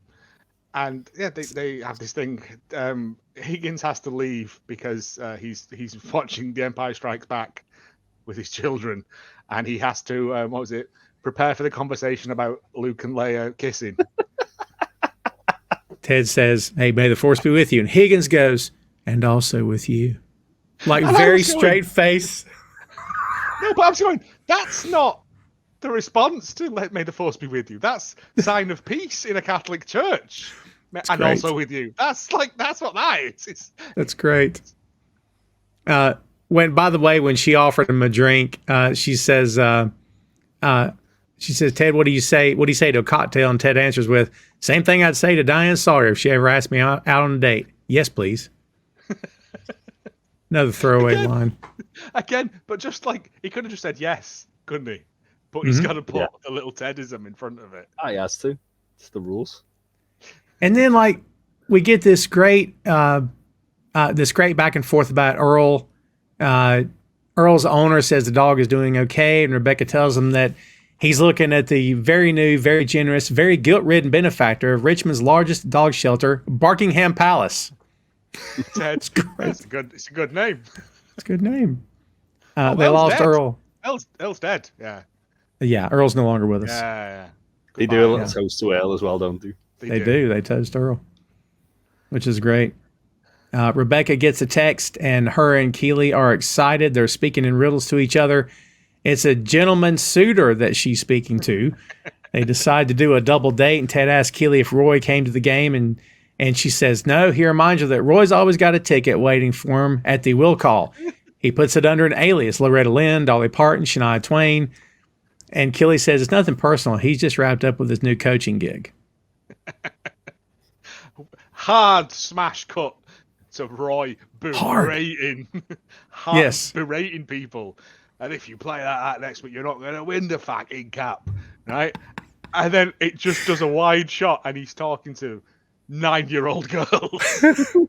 yeah, they have this thing. Higgins has to leave because he's watching The Empire Strikes Back with his children, and he has to prepare for the conversation about Luke and Leia kissing. Ted says, "Hey, may the force be with you," and Higgins goes, "And also with you," like very straight face. No, but I'm going, that's not the response to "May the force be with you." That's sign of peace in a Catholic church. And great. Also with you. That's what that is. That's great. By the way, when she offered him a drink, she says, "Ted, what do you say? What do you say to a cocktail?" And Ted answers with, "Same thing I'd say to Diane Sawyer if she ever asked me out on a date. Yes, please." Another throwaway line. Again, but just like, he could have just said yes, couldn't he? But he's got to put a little Tedism in front of it. He has to. It's the rules. And then, like, we get this great back and forth about Earl. Earl's owner says the dog is doing okay, and Rebecca tells him that he's looking at the very new, very generous, very guilt-ridden benefactor of Richmond's largest dog shelter, Barkingham Palace. Ted, it's great. It's a good name. It's a good name. They lost dead. Earl. Earl's dead. Yeah. Yeah, Earl's no longer with us. Yeah. They do a little toast to Earl as well, don't they? They do. They toast Earl, which is great. Rebecca gets a text, and her and Keeley are excited. They're speaking in riddles to each other. It's a gentleman suitor that she's speaking to. They decide to do a double date, and Ted asks Keeley if Roy came to the game, and she says no. He reminds her that Roy's always got a ticket waiting for him at the will call. He puts it under an alias: Loretta Lynn, Dolly Parton, Shania Twain. And Keeley says it's nothing personal. He's just wrapped up with his new coaching gig. Hard smash cut to Roy berating, berating people. And if you play that next week, you're not going to win the fucking cap, right? And then it just does a wide shot, and he's talking to 9-year-old girls.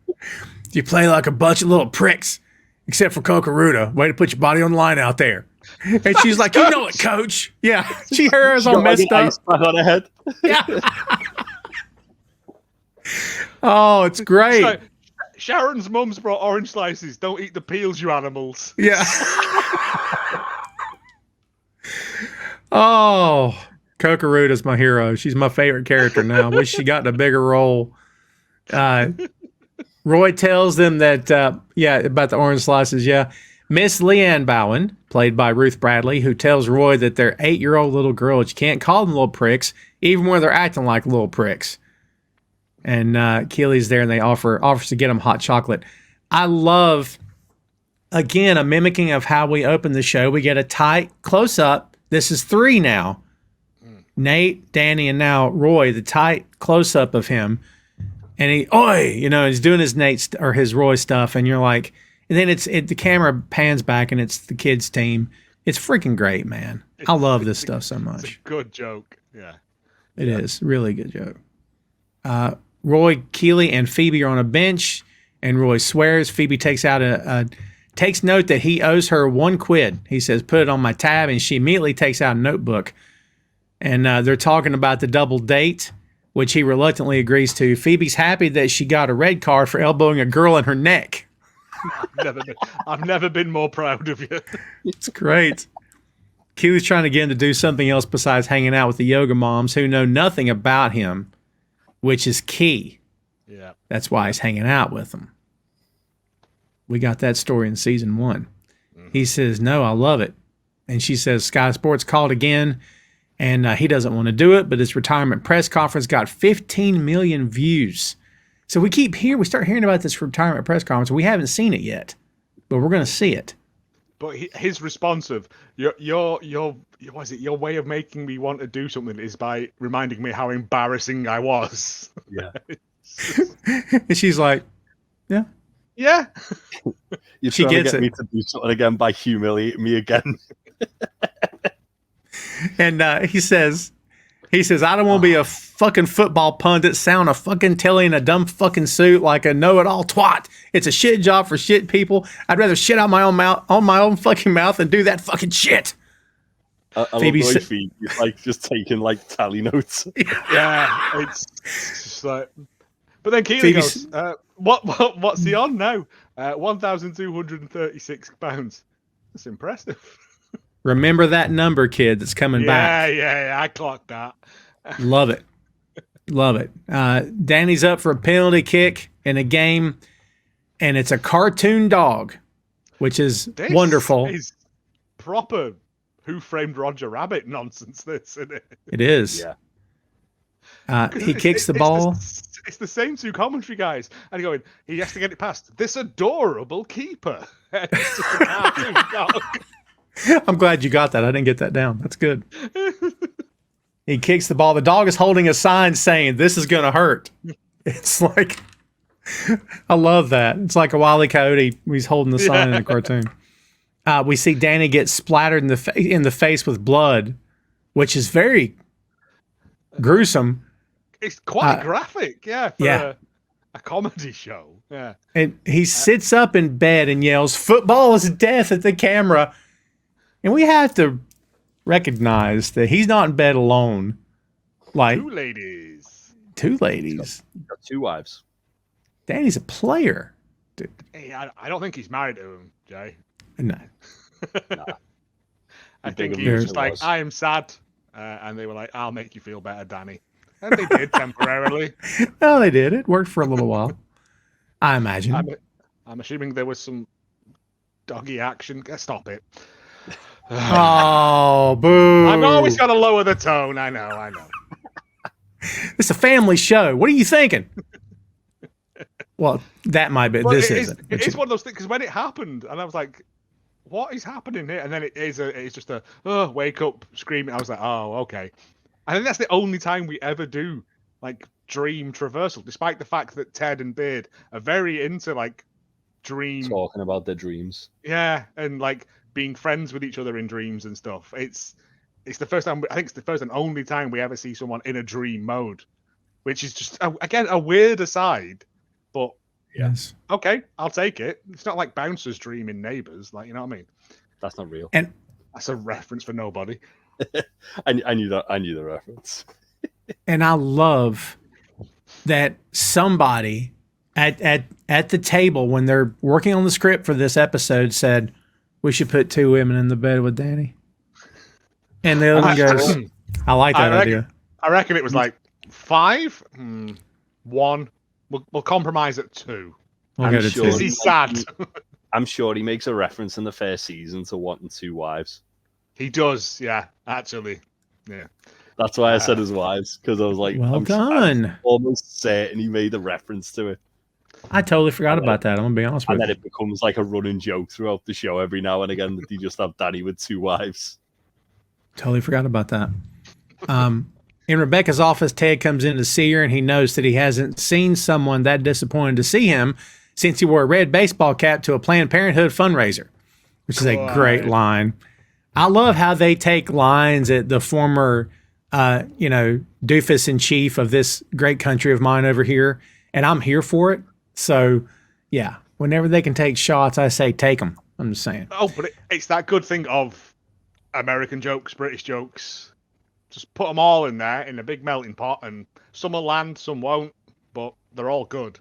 You play like a bunch of little pricks, except for Cocaruda. Way to put your body on the line out there. And she's like, "You know it, coach." Yeah, she hers all messed up. On her head. Yeah. Oh, it's great. So, Sharon's mum's brought orange slices. Don't eat the peels, you animals. Yeah. Oh, Cocaruda's my hero. She's my favorite character now. Wish she got in a bigger role. Roy tells them that, about the orange slices, Miss Leanne Bowen, played by Ruth Bradley, who tells Roy that they're 8-year-old little girls. You can't call them little pricks, even when they're acting like little pricks. And Keeley's there, and they offers to get them hot chocolate. I love, again, a mimicking of how we open the show. We get a tight close-up. This is 3 now. Nate, Dani, and now Roy, the tight close-up of him. And he's doing his Roy stuff, and you're like, and then the camera pans back, and it's the kids' team. It's freaking great, man. I love this stuff so much. It's a good joke. Yeah. It is. Really good joke. Roy, Keeley, and Phoebe are on a bench, and Roy swears. Phoebe takes out takes note that he owes her £1. He says, "Put it on my tab," and she immediately takes out a notebook. And they're talking about the double date, which he reluctantly agrees to. Phoebe's happy that she got a red card for elbowing a girl in her neck. I've never been more proud of you. It's great. Keely's trying to get him to do something else besides hanging out with the yoga moms who know nothing about him, which is key. Yeah. That's why he's hanging out with them. We got that story in season 1. Mm-hmm. He says, "No, I love it." And she says, Sky Sports called again, and he doesn't want to do it, but his retirement press conference got 15 million views. So we start hearing about this retirement press conference. We haven't seen it yet, but we're going to see it. But his response of your what is it? Your way of making me want to do something is by reminding me how embarrassing I was. Yeah. And she's like, yeah. Yeah. You're She trying gets to get it. me to do something again by humiliating me again. And he says, I don't want to be a fucking football pundit, sound a fucking telly in a dumb fucking suit like a know-it-all twat. It's a shit job for shit people. I'd rather shit out my own mouth, on my own fucking mouth, than do that fucking shit. I love the way he's like just taking like tally notes. Yeah, it's just like. But then Keely goes, "What's he on now? £1,236. That's impressive." Remember that number, kid, that's coming back. Yeah, I clocked that. Love it. Love it. Danny's up for a penalty kick in a game, and it's a cartoon dog, which is wonderful. Is proper Who Framed Roger Rabbit nonsense, this, isn't it? It is. Yeah. He kicks the ball. It's the same two commentary guys. And he has to get it past this adorable keeper. It's just a cartoon dog. I'm glad you got that. I didn't get that down. That's good. He kicks the ball. The dog is holding a sign saying, "This is going to hurt." It's like, I love that. It's like a Wile E. Coyote. He's holding the sign in a cartoon. We see Danny get splattered in the face with blood, which is very gruesome. It's quite graphic, for a comedy show. Yeah. And he sits up in bed and yells, "Football is death," at the camera. And we have to recognize that he's not in bed alone. Like Two ladies. He's Got two wives. Danny's a player. Dude. Hey, I don't think he's married to him, Jay. No. I think he was just like, "I am sad," and they were like, "I'll make you feel better, Danny." And they did temporarily. Well, they did. It worked for a little while. I imagine. I'm assuming there was some doggy action. Stop it. Oh, boo. I've always got to lower the tone. I know. It's a family show. What are you thinking? Well, that might be. This isn't. It is one of those things, because when it happened, and I was like, what is happening here? And then it's just a wake up screaming. I was like, oh, okay. I think that's the only time we ever do like dream traversal, despite the fact that Ted and Beard are very into like dream talking about their dreams. Yeah, and like being friends with each other in dreams and stuff. It's the first time, I think it's the first and only time we ever see someone in a dream mode, which is just again a weird aside, but yes, okay, I'll take it. It's not like Bouncer's dream in Neighbours, like, you know what I mean? That's not real. And that's a reference for nobody. I knew the reference. And I love that somebody at the table when they're working on the script for this episode said, "We should put two women in the bed with Danny." And the other one goes, "I like that idea." I reckon it was like 5, 1. We'll compromise at 2. We'll go to sure 2. He's sad. I'm sure he makes a reference in the first season to wanting 2 wives. He does, yeah, actually. Yeah. That's why I said his wives, because I was like, well done. I'm almost certain he made a reference to it. I totally forgot about that. I'm going to be honest with you. And then it becomes like a running joke throughout the show every now and again that they just have Danny with 2 wives. Totally forgot about that. In Rebecca's office, Ted comes in to see her, and he knows that he hasn't seen someone that disappointed to see him since he wore a red baseball cap to a Planned Parenthood fundraiser, which is a great line. I love how they take lines at the former, doofus in chief of this great country of mine over here, and I'm here for it. So, yeah, whenever they can take shots, I say take them. I'm just saying. Oh, but it's that good thing of American jokes, British jokes. Just put them all in there in a big melting pot, and some will land, some won't, but they're all good.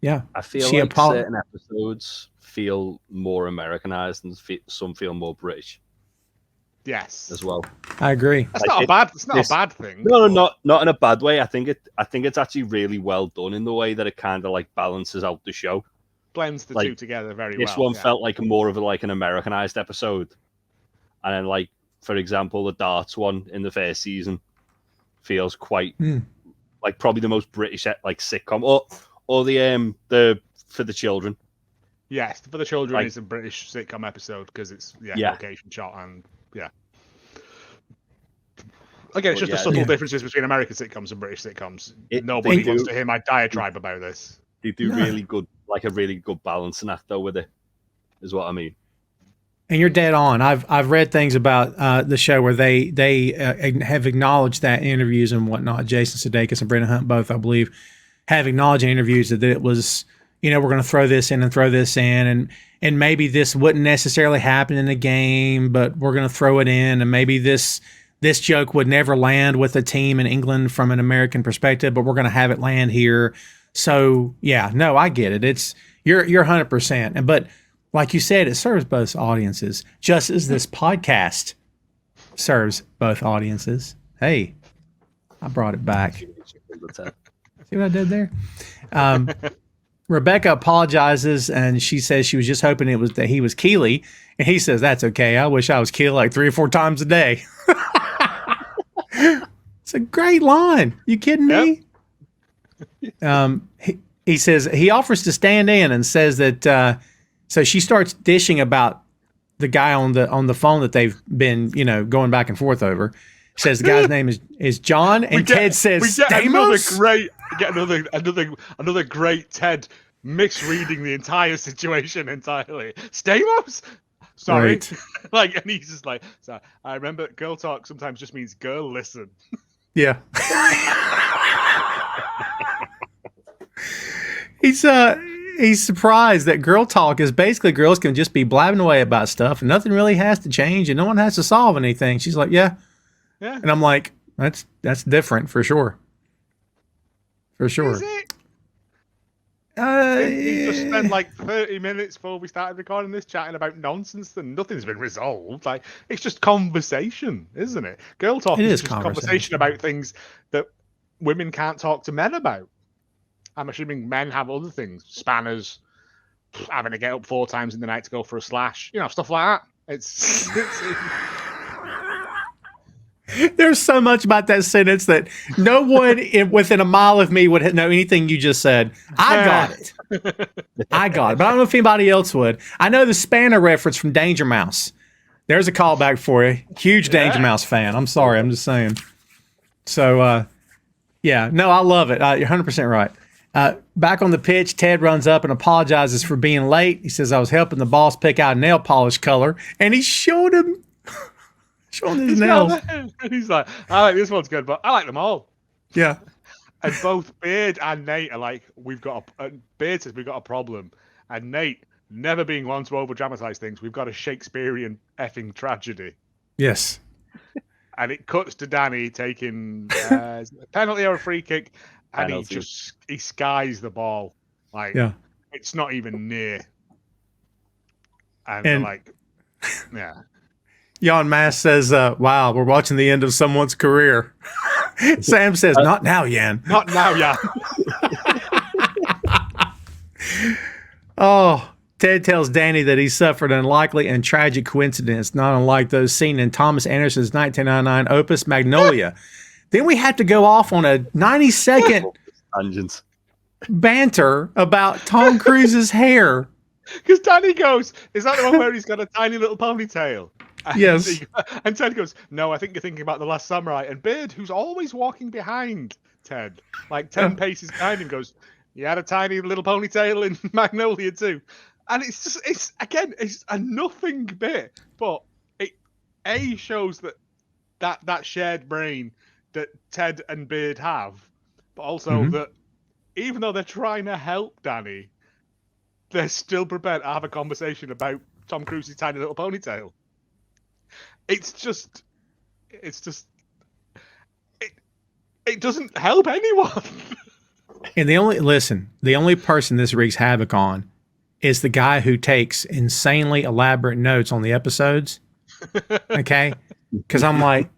Yeah. I feel like certain episodes feel more Americanized and some feel more British. Yes. As well. I agree. That's not a bad thing. No, not in a bad way. I think it's actually really well done in the way that it kind of like balances out the show. Blends the two together very well. This one felt like more of an Americanized episode. And then, like, for example, the darts one in the first season feels quite like probably the most British like sitcom, or the For the Children. Yes, For the Children Like, is a British sitcom episode because it's location shot and Again, it's just the subtle differences between American sitcoms and British sitcoms. Nobody wants to hear my diatribe about this. They do really good, like a really good balancing act though with it, is what I mean. And you're dead on. I've read things about the show where they have acknowledged that in interviews and whatnot. Jason Sudeikis and Brendan Hunt both, I believe, have acknowledged in interviews that it was, we're going to throw this in and throw this in, and maybe this wouldn't necessarily happen in the game, but we're going to throw it in, and maybe this joke would never land with a team in England from an American perspective, but we're going to have it land here. So yeah, no, I get it. It's you're 100%. But like you said, it serves both audiences, just as this podcast serves both audiences. Hey, I brought it back. See what I did there? Rebecca apologizes, and she says she was just hoping it was that he was Keeley, and he says that's okay. I wish I was Keeley like 3 or 4 times a day. It's a great line. You kidding me? Yep. He says he offers to stand in and says that. So she starts dishing about the guy on the phone that they've been going back and forth over. Says the guy's name is John, and Ted says Stamos. Another great Ted misreading the entire situation entirely. Stamos. Sorry. Right. And he's just like, so I remember girl talk sometimes just means girl listen. Yeah. He's surprised that girl talk is basically girls can just be blabbing away about stuff and nothing really has to change and no one has to solve anything. She's like, yeah. And I'm like, that's different for sure. For sure. Is it? We just spent like 30 minutes before we started recording this chatting about nonsense and nothing's been resolved. Like, it's just conversation, isn't it? Girl talk is just conversation about things that women can't talk to men about. I'm assuming men have other things, spanners, having to get up 4 times in the night to go for a slash, stuff like that. It's There's so much about that sentence that no one within a mile of me would know anything you just said. I got it. But I don't know if anybody else would. I know the spanner reference from Danger Mouse. There's a callback for you. Huge Danger Mouse fan. I'm sorry. I'm just saying. So, I love it. You're 100% right. Back on the pitch, Ted runs up and apologizes for being late. He says, I was helping the boss pick out nail polish color, and he showed him his nails. And he's like, I like this one's good, but I like them all. Yeah. And both Beard and Nate are like, Beard says we've got a problem. And Nate, never being one to over-dramatize things, we've got a Shakespearean effing tragedy. Yes. And it cuts to Dani taking a penalty or a free kick, and he skies the ball. Like, it's not even near. And they're like, yeah. Jan Mass says, wow, we're watching the end of someone's career. Sam says, not now, Jan. Not now, Jan. Oh, Ted tells Dani that he suffered an unlikely and tragic coincidence, not unlike those seen in Thomas Anderson's 1999 opus Magnolia. Then we have to go off on a 90-second banter about Tom Cruise's hair. Because Dani goes, is that the one where he's got a tiny little ponytail? And yes. And Ted goes, no, I think you're thinking about The Last Samurai. And Beard, who's always walking behind Ted, like 10 paces behind him, goes, you had a tiny little ponytail in Magnolia too. And it's a nothing bit, but it shows that shared brain that Ted and Beard have, but also that even though they're trying to help Dani, they're still prepared to have a conversation about Tom Cruise's tiny little ponytail. It doesn't help anyone. And the only person this wreaks havoc on is the guy who takes insanely elaborate notes on the episodes. Okay? Because I'm like,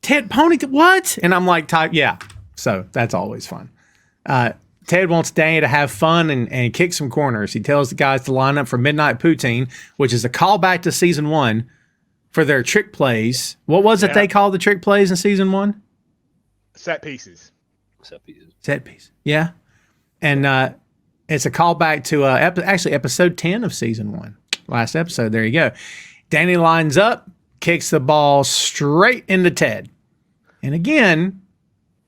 Ted Ponytail, what? And I'm like, yeah. So that's always fun. Ted wants Dani to have fun and kick some corners. He tells the guys to line up for Midnight Poutine, which is a callback to season 1 for their trick plays. What was it they called the trick plays in season 1? Set pieces. Set piece. Yeah. And it's a callback to actually episode 10 of season 1. Last episode. There you go. Dani lines up, kicks the ball straight into Ted. And again,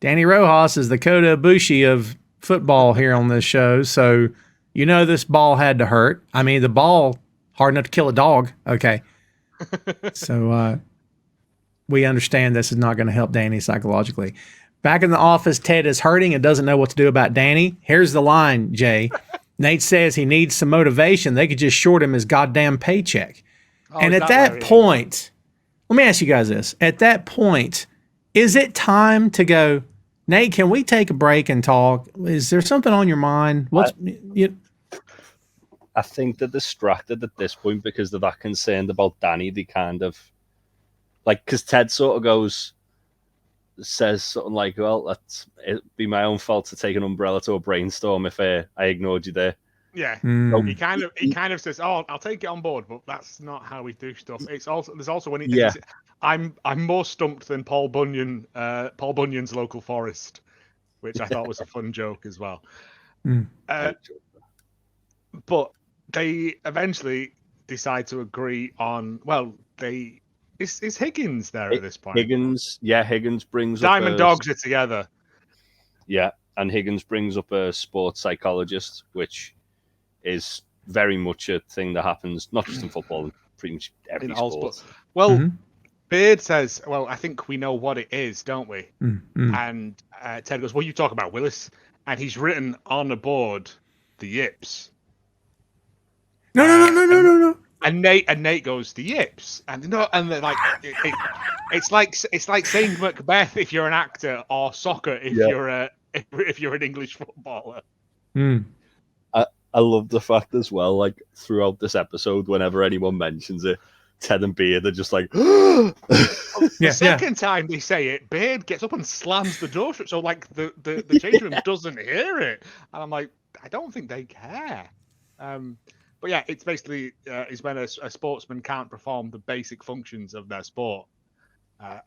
Dani Rojas is the Kota Ibushi of football here on this show. So, you know, this ball had to hurt. I mean, the ball, hard enough to kill a dog. Okay. So, we understand this is not going to help Dani psychologically. Back in the office, Ted is hurting and doesn't know what to do about Dani. Here's the line, Jay. Nate says he needs some motivation. They could just short him his goddamn paycheck. And at that point, let me ask you guys this. At that point, is it time to go, Nate, can we take a break and talk? Is there something on your mind? I think they're distracted at this point because they're that concerned about Dani. They kind of, like, because Ted sort of says something like, well, it'd be my own fault to take an umbrella to a brainstorm if I ignored you there. Yeah, he kind of says, "Oh, I'll take it on board," but that's not how we do stuff. There's also when he thinks, I'm more stumped than Paul Bunyan's local forest, which I thought was a fun joke as well. But they eventually decide to agree on. Well, is Higgins there at this point? Higgins brings Diamond Dogs are together. Yeah, and Higgins brings up a sports psychologist, which is very much a thing that happens not just in football, pretty much every sport. Well, Beard says, "Well, I think we know what it is, don't we?" And Ted goes, "Well, you talk about Willis," and he's written on the board the yips. No. And Nate goes, "The yips," and they're like, it's like saying Macbeth if you're an actor or soccer if you're an English footballer. I love the fact as well, like throughout this episode, whenever anyone mentions it, Ted and Beard are just like, the second time they say it, Beard gets up and slams the door shut, so like the change room doesn't hear it, and I'm like, I don't think they care. But yeah, it's basically is when a sportsman can't perform the basic functions of their sport,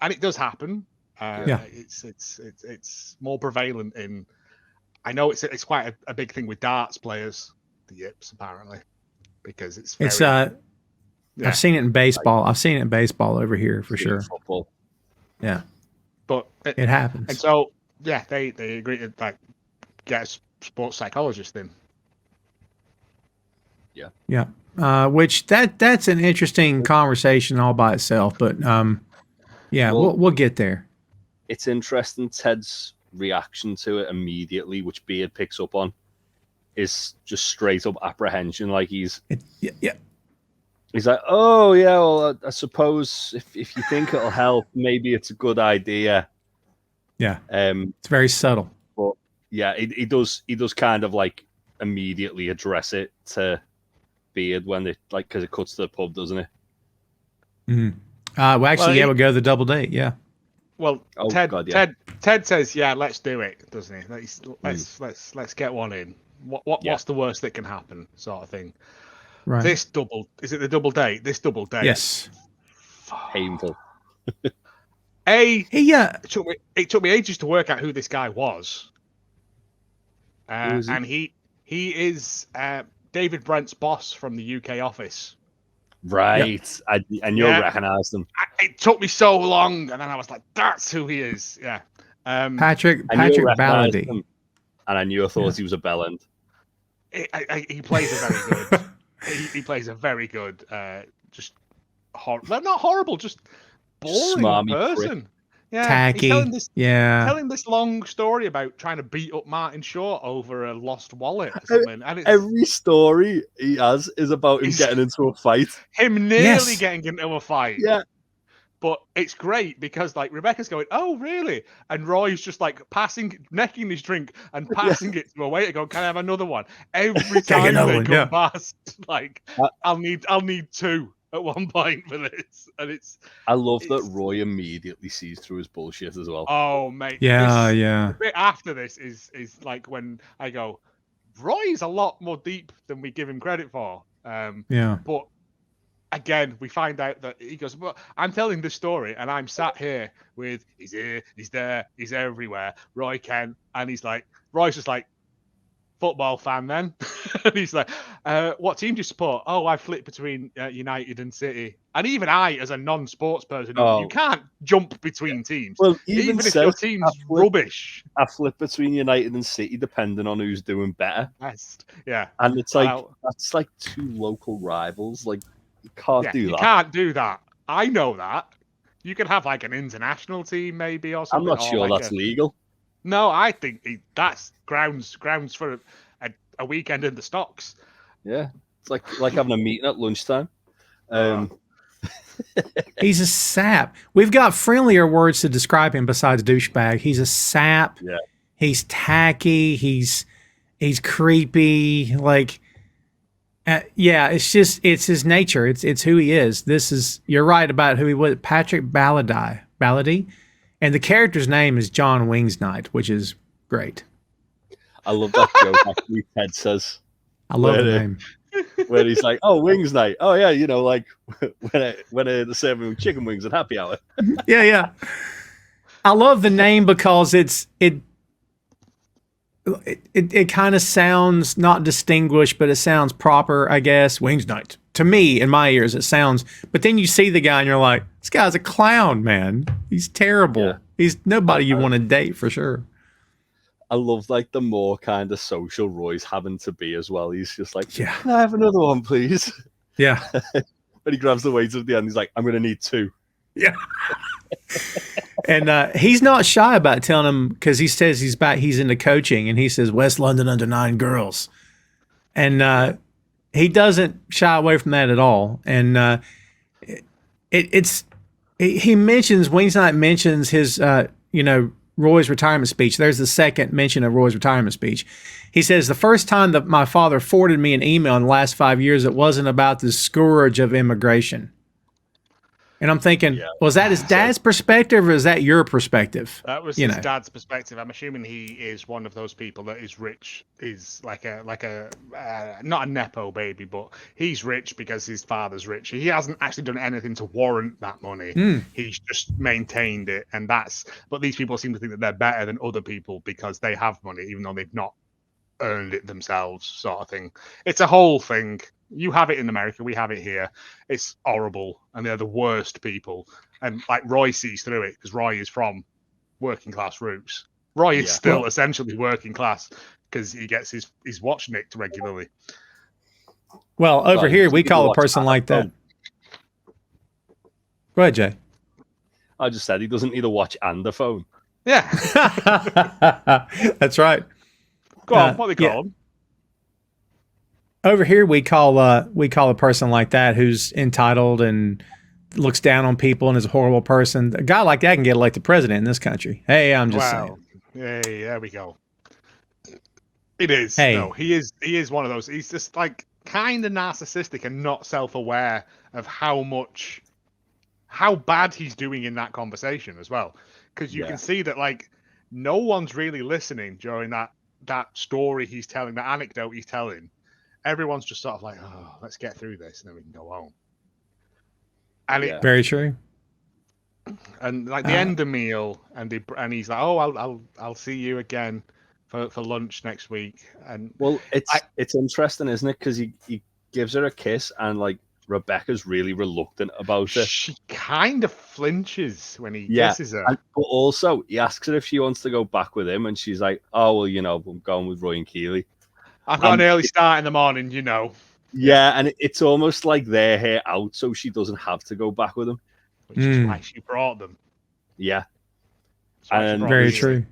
and it does happen. It's more prevalent in. I know it's quite a big thing with darts players, the yips apparently, because it's. I've seen it in baseball. I've seen it in baseball over here for sure. Football. Yeah, but it happens. And so they agree to like get a sports psychologist in. Yeah. Which that's an interesting conversation all by itself, but we'll get there. It's interesting. Ted's reaction to it immediately, which Beard picks up on, is just straight up apprehension. Like he's like, oh yeah, well I suppose if you think it'll help, maybe it's a good idea. Yeah. It's very subtle. But yeah, he does kind of like immediately address it to Beard when they like, because it cuts to the pub, doesn't it? We'll go to the double date. Yeah. Well, Ted says, "Yeah, let's do it," doesn't he? Let's get one in. What's the worst that can happen, sort of thing. Right. Is it the double date? This double date. Yes. Painful. It took me ages to work out who this guy was. And he is David Brent's boss from the UK office. Right. Yep. And you'll recognise them. It took me so long, and then I was like, "That's who he is." Yeah. Patrick Ballady. And I knew I thought he was a bellend. He plays a very good. he plays a very good, just not horrible, just boring smarmy person. Prick. Yeah, tacky. Telling this long story about trying to beat up Martin Short over a lost wallet or something. And every story he has is about him getting into a fight. Him nearly getting into a fight. Yeah. But it's great because like Rebecca's going, "Oh, really?" And Roy's just like necking his drink and passing it to a waiter, going, "Can I have another one?" Every time they come past, like I'll need two at one point for this, and I love that Roy immediately sees through his bullshit as well. Oh, mate. Yeah. The bit after this is like when I go, Roy's a lot more deep than we give him credit for. But again, we find out that he goes, well, I'm telling this story and I'm sat here with, he's here, he's there, he's everywhere, Roy Kent. And Roy's just like, football fan then. And he's like, what team do you support? Oh, I flip between United and City. And even I, as a non-sports person, you can't jump between teams. Well, even if your team's rubbish. I flip between United and City depending on who's doing better. Best. Yeah. And it's like, that's like two local rivals. Like, you can't do that. You can't do that. I know that. You could have like an international team maybe or something. I'm not sure that's legal. No, I think that's grounds for a weekend in the stocks. Yeah, it's like having a meeting at lunchtime. He's a sap. We've got friendlier words to describe him besides douchebag. He's a sap. Yeah. He's tacky. He's creepy. Like, it's his nature. It's who he is. You're right about who he was. Patrick Baladi. And the character's name is John Wingsnight, which is great. I love that joke actually Ted says. I love the name. Where he's like, oh, wings night. Oh, yeah, like when they're serving chicken wings at happy hour. Yeah. I love the name because it kind of sounds not distinguished, but it sounds proper, I guess. Wings night. To me, in my ears, it sounds. But then you see the guy and you're like, this guy's a clown, man. He's terrible. Yeah. He's nobody you want to date for sure. I love like the more kind of social Roy's having to be as well. He's just like, yeah, can I have another one, please? Yeah. But he grabs the waiter at the end. He's like, I'm going to need 2. Yeah. And he's not shy about telling him because he says he's into coaching and he says West London under 9 girls. And he doesn't shy away from that at all. And he mentions, Wingsnight mentions his, Roy's retirement speech. There's the second mention of Roy's retirement speech. He says, the first time that my father forwarded me an email in the last 5 years, it wasn't about the scourge of immigration. And I'm thinking, was that his dad's perspective or is that your perspective? That was his dad's perspective. I'm assuming he is one of those people that is rich, is like a not a Nepo baby, but he's rich because his father's rich. He hasn't actually done anything to warrant that money. He's just maintained it. But these people seem to think that they're better than other people because they have money, even though they've not earned it themselves, sort of thing. It's a whole thing. You have it in America, we have it here. It's horrible, and they're the worst people. And like Roy sees through it because Roy is from working class roots. Roy is still essentially working class because he gets his watch nicked regularly. Well, over here we call a person like that. Go ahead, Jay. I just said he doesn't need a watch and a phone. Yeah, that's right. Go on, what do they call him? Over here, we call a person like that who's entitled and looks down on people and is a horrible person. A guy like that can get elected president in this country. Hey, I'm just saying. Hey, there we go. It is. Hey. No, he is one of those. He's just like kind of narcissistic and not self-aware of how bad he's doing in that conversation as well. Because you can see that like no one's really listening during that story he's telling, that anecdote he's telling. Everyone's just sort of like, oh, let's get through this and then we can go home. And very true. And like the end of the meal, and he's like, oh, I'll see you again for lunch next week. And it's interesting, isn't it? Because he gives her a kiss, and like Rebecca's really reluctant about it. She kind of flinches when he kisses her. But also, he asks her if she wants to go back with him, and she's like, oh well, I'm going with Roy and Keeley. I've got an early start in the morning, Yeah, and it's almost like they're here out, so she doesn't have to go back with them. Which is why she brought them. Yeah. And very true.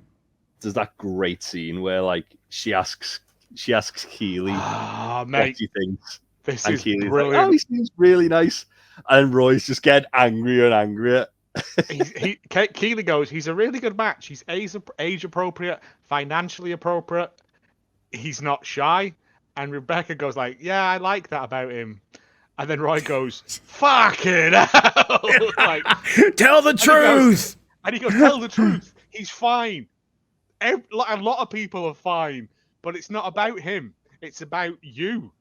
There's that great scene where like she asks Keeley what he thinks. This and is Keeley's brilliant. like, oh, he seems really nice. And Roy's just getting angrier and angrier. Keeley goes, he's a really good match. He's age appropriate, financially appropriate. He's not shy. And Rebecca goes like, yeah, I like that about him. And then Roy goes, fucking hell. Like, tell the truth. And he goes, tell the truth. He's fine. A lot of people are fine. But it's not about him. It's about you.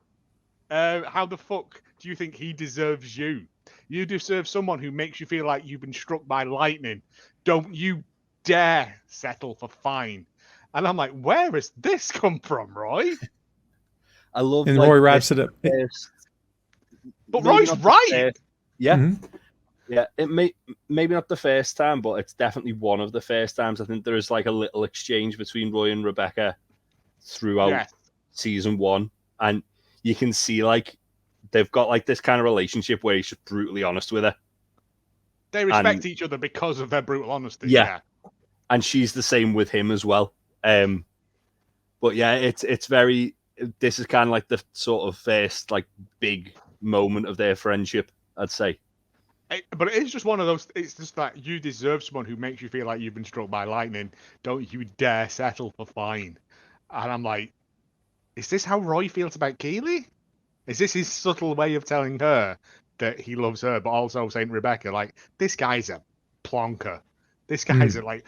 How the fuck do you think he deserves you? You deserve someone who makes you feel like you've been struck by lightning. Don't you dare settle for fine. And I'm like, where has this come from, Roy? I love. And Roy wraps it up. But Roy's right. Yeah. Mm-hmm. Yeah, maybe not the first time, but it's definitely one of the first times. I think there is like a little exchange between Roy and Rebecca throughout season 1, and you can see like they've got like this kind of relationship where he's just brutally honest with her. They respect each other because of their brutal honesty. Yeah, and she's the same with him as well. But yeah, it's very. This is kind of like the sort of first like big moment of their friendship, I'd say. But it is just one of those. It's just like you deserve someone who makes you feel like you've been struck by lightning. Don't you dare settle for fine. And I'm like, is this how Roy feels about Keely? Is this his subtle way of telling her that he loves her, but also saying to Rebecca, like, this guy's a plonker. This guy's a like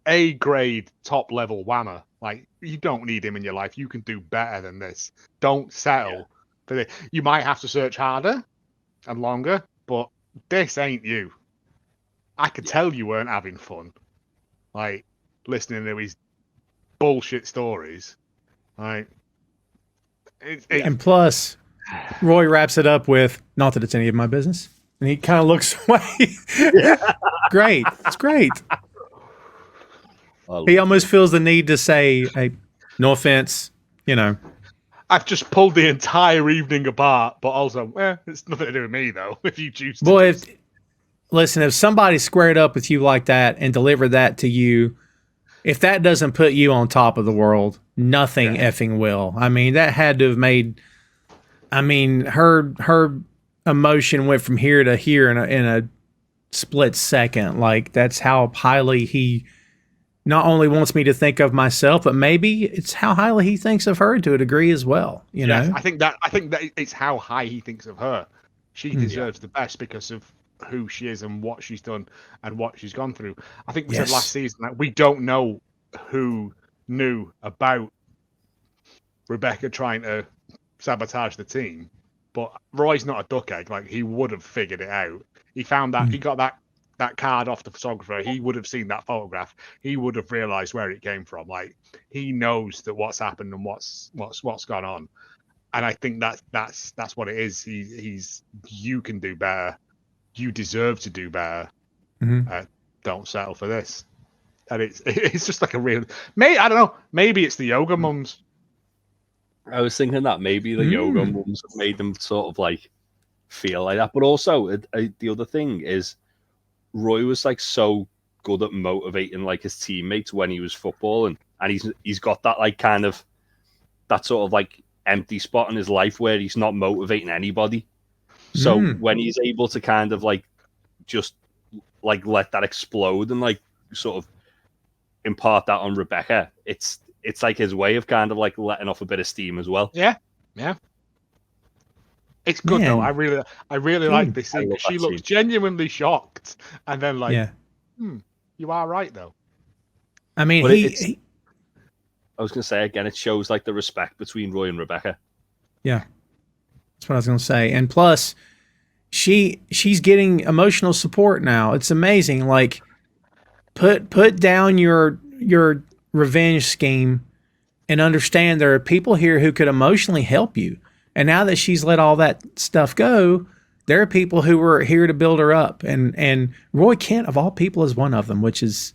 A grade top level whammer. Like, you don't need him in your life. You can do better than this. Don't settle for this. You might have to search harder and longer, but this ain't you. I could tell you weren't having fun, like listening to his bullshit stories. Like, and plus, Roy wraps it up with, "Not that it's any of my business," and he kind of looks away. Great, it's great. He almost feels the need to say, "Hey, no offense, you know." I've just pulled the entire evening apart, but also, it's nothing to do with me, though, if you choose to. Boy, if somebody squared up with you like that and delivered that to you, if that doesn't put you on top of the world, nothing effing will. I mean, that had to have made, her emotion went from here to here in a split second. Like, that's how highly he not only wants me to think of myself, but maybe it's how highly he thinks of her to a degree as well. You know, I think that it's how high he thinks of her. She deserves the best because of who she is and what she's done and what she's gone through. I think we said last season that we don't know who knew about Rebecca trying to sabotage the team, but Roy's not a duck egg. Like, he would have figured it out. He found that he got that card off the photographer. He would have seen that photograph. He would have realized where it came from. Like, he knows that what's happened and what's gone on. And I think that's what it is. He's you can do better. You deserve to do better. Don't settle for this. And it's just like a real. I don't know. Maybe it's the yoga mums. I was thinking that maybe the yoga mums have made them sort of like feel like that. But also the other thing is, Roy was like so good at motivating like his teammates when he was footballing, and he's got that like kind of that sort of like empty spot in his life where he's not motivating anybody. So when he's able to kind of like just like let that explode and like sort of impart that on Rebecca, it's like his way of kind of like letting off a bit of steam as well. Yeah. It's good though. I really like this scene. She looks genuinely shocked, and then like, you are right though. I mean, I was going to say again, it shows like the respect between Roy and Rebecca. Yeah, that's what I was going to say. And plus, she's getting emotional support now. It's amazing. Like, put down your revenge scheme and understand there are people here who could emotionally help you. And now that she's let all that stuff go, there are people who were here to build her up. And Roy Kent, of all people, is one of them, which is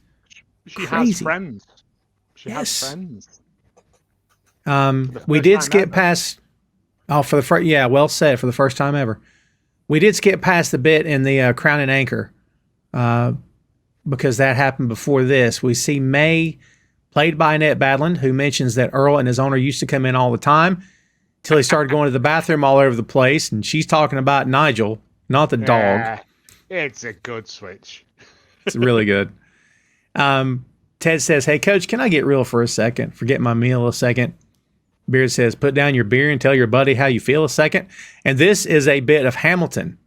crazy. Has friends. She has friends. We did skip past... Oh, for the first... Yeah, well said. For the first time ever. We did skip past the bit in the Crown and Anchor because that happened before this. We see May, played by Annette Badland, who mentions that Earl and his owner used to come in all the time until he started going to the bathroom all over the place, and she's talking about Nigel, not the dog. It's a good switch. It's really good. Ted says, "Hey, Coach, can I get real for a second? Forget my meal a second." Beard says, "Put down your beer and tell your buddy how you feel a second." And this is a bit of Hamilton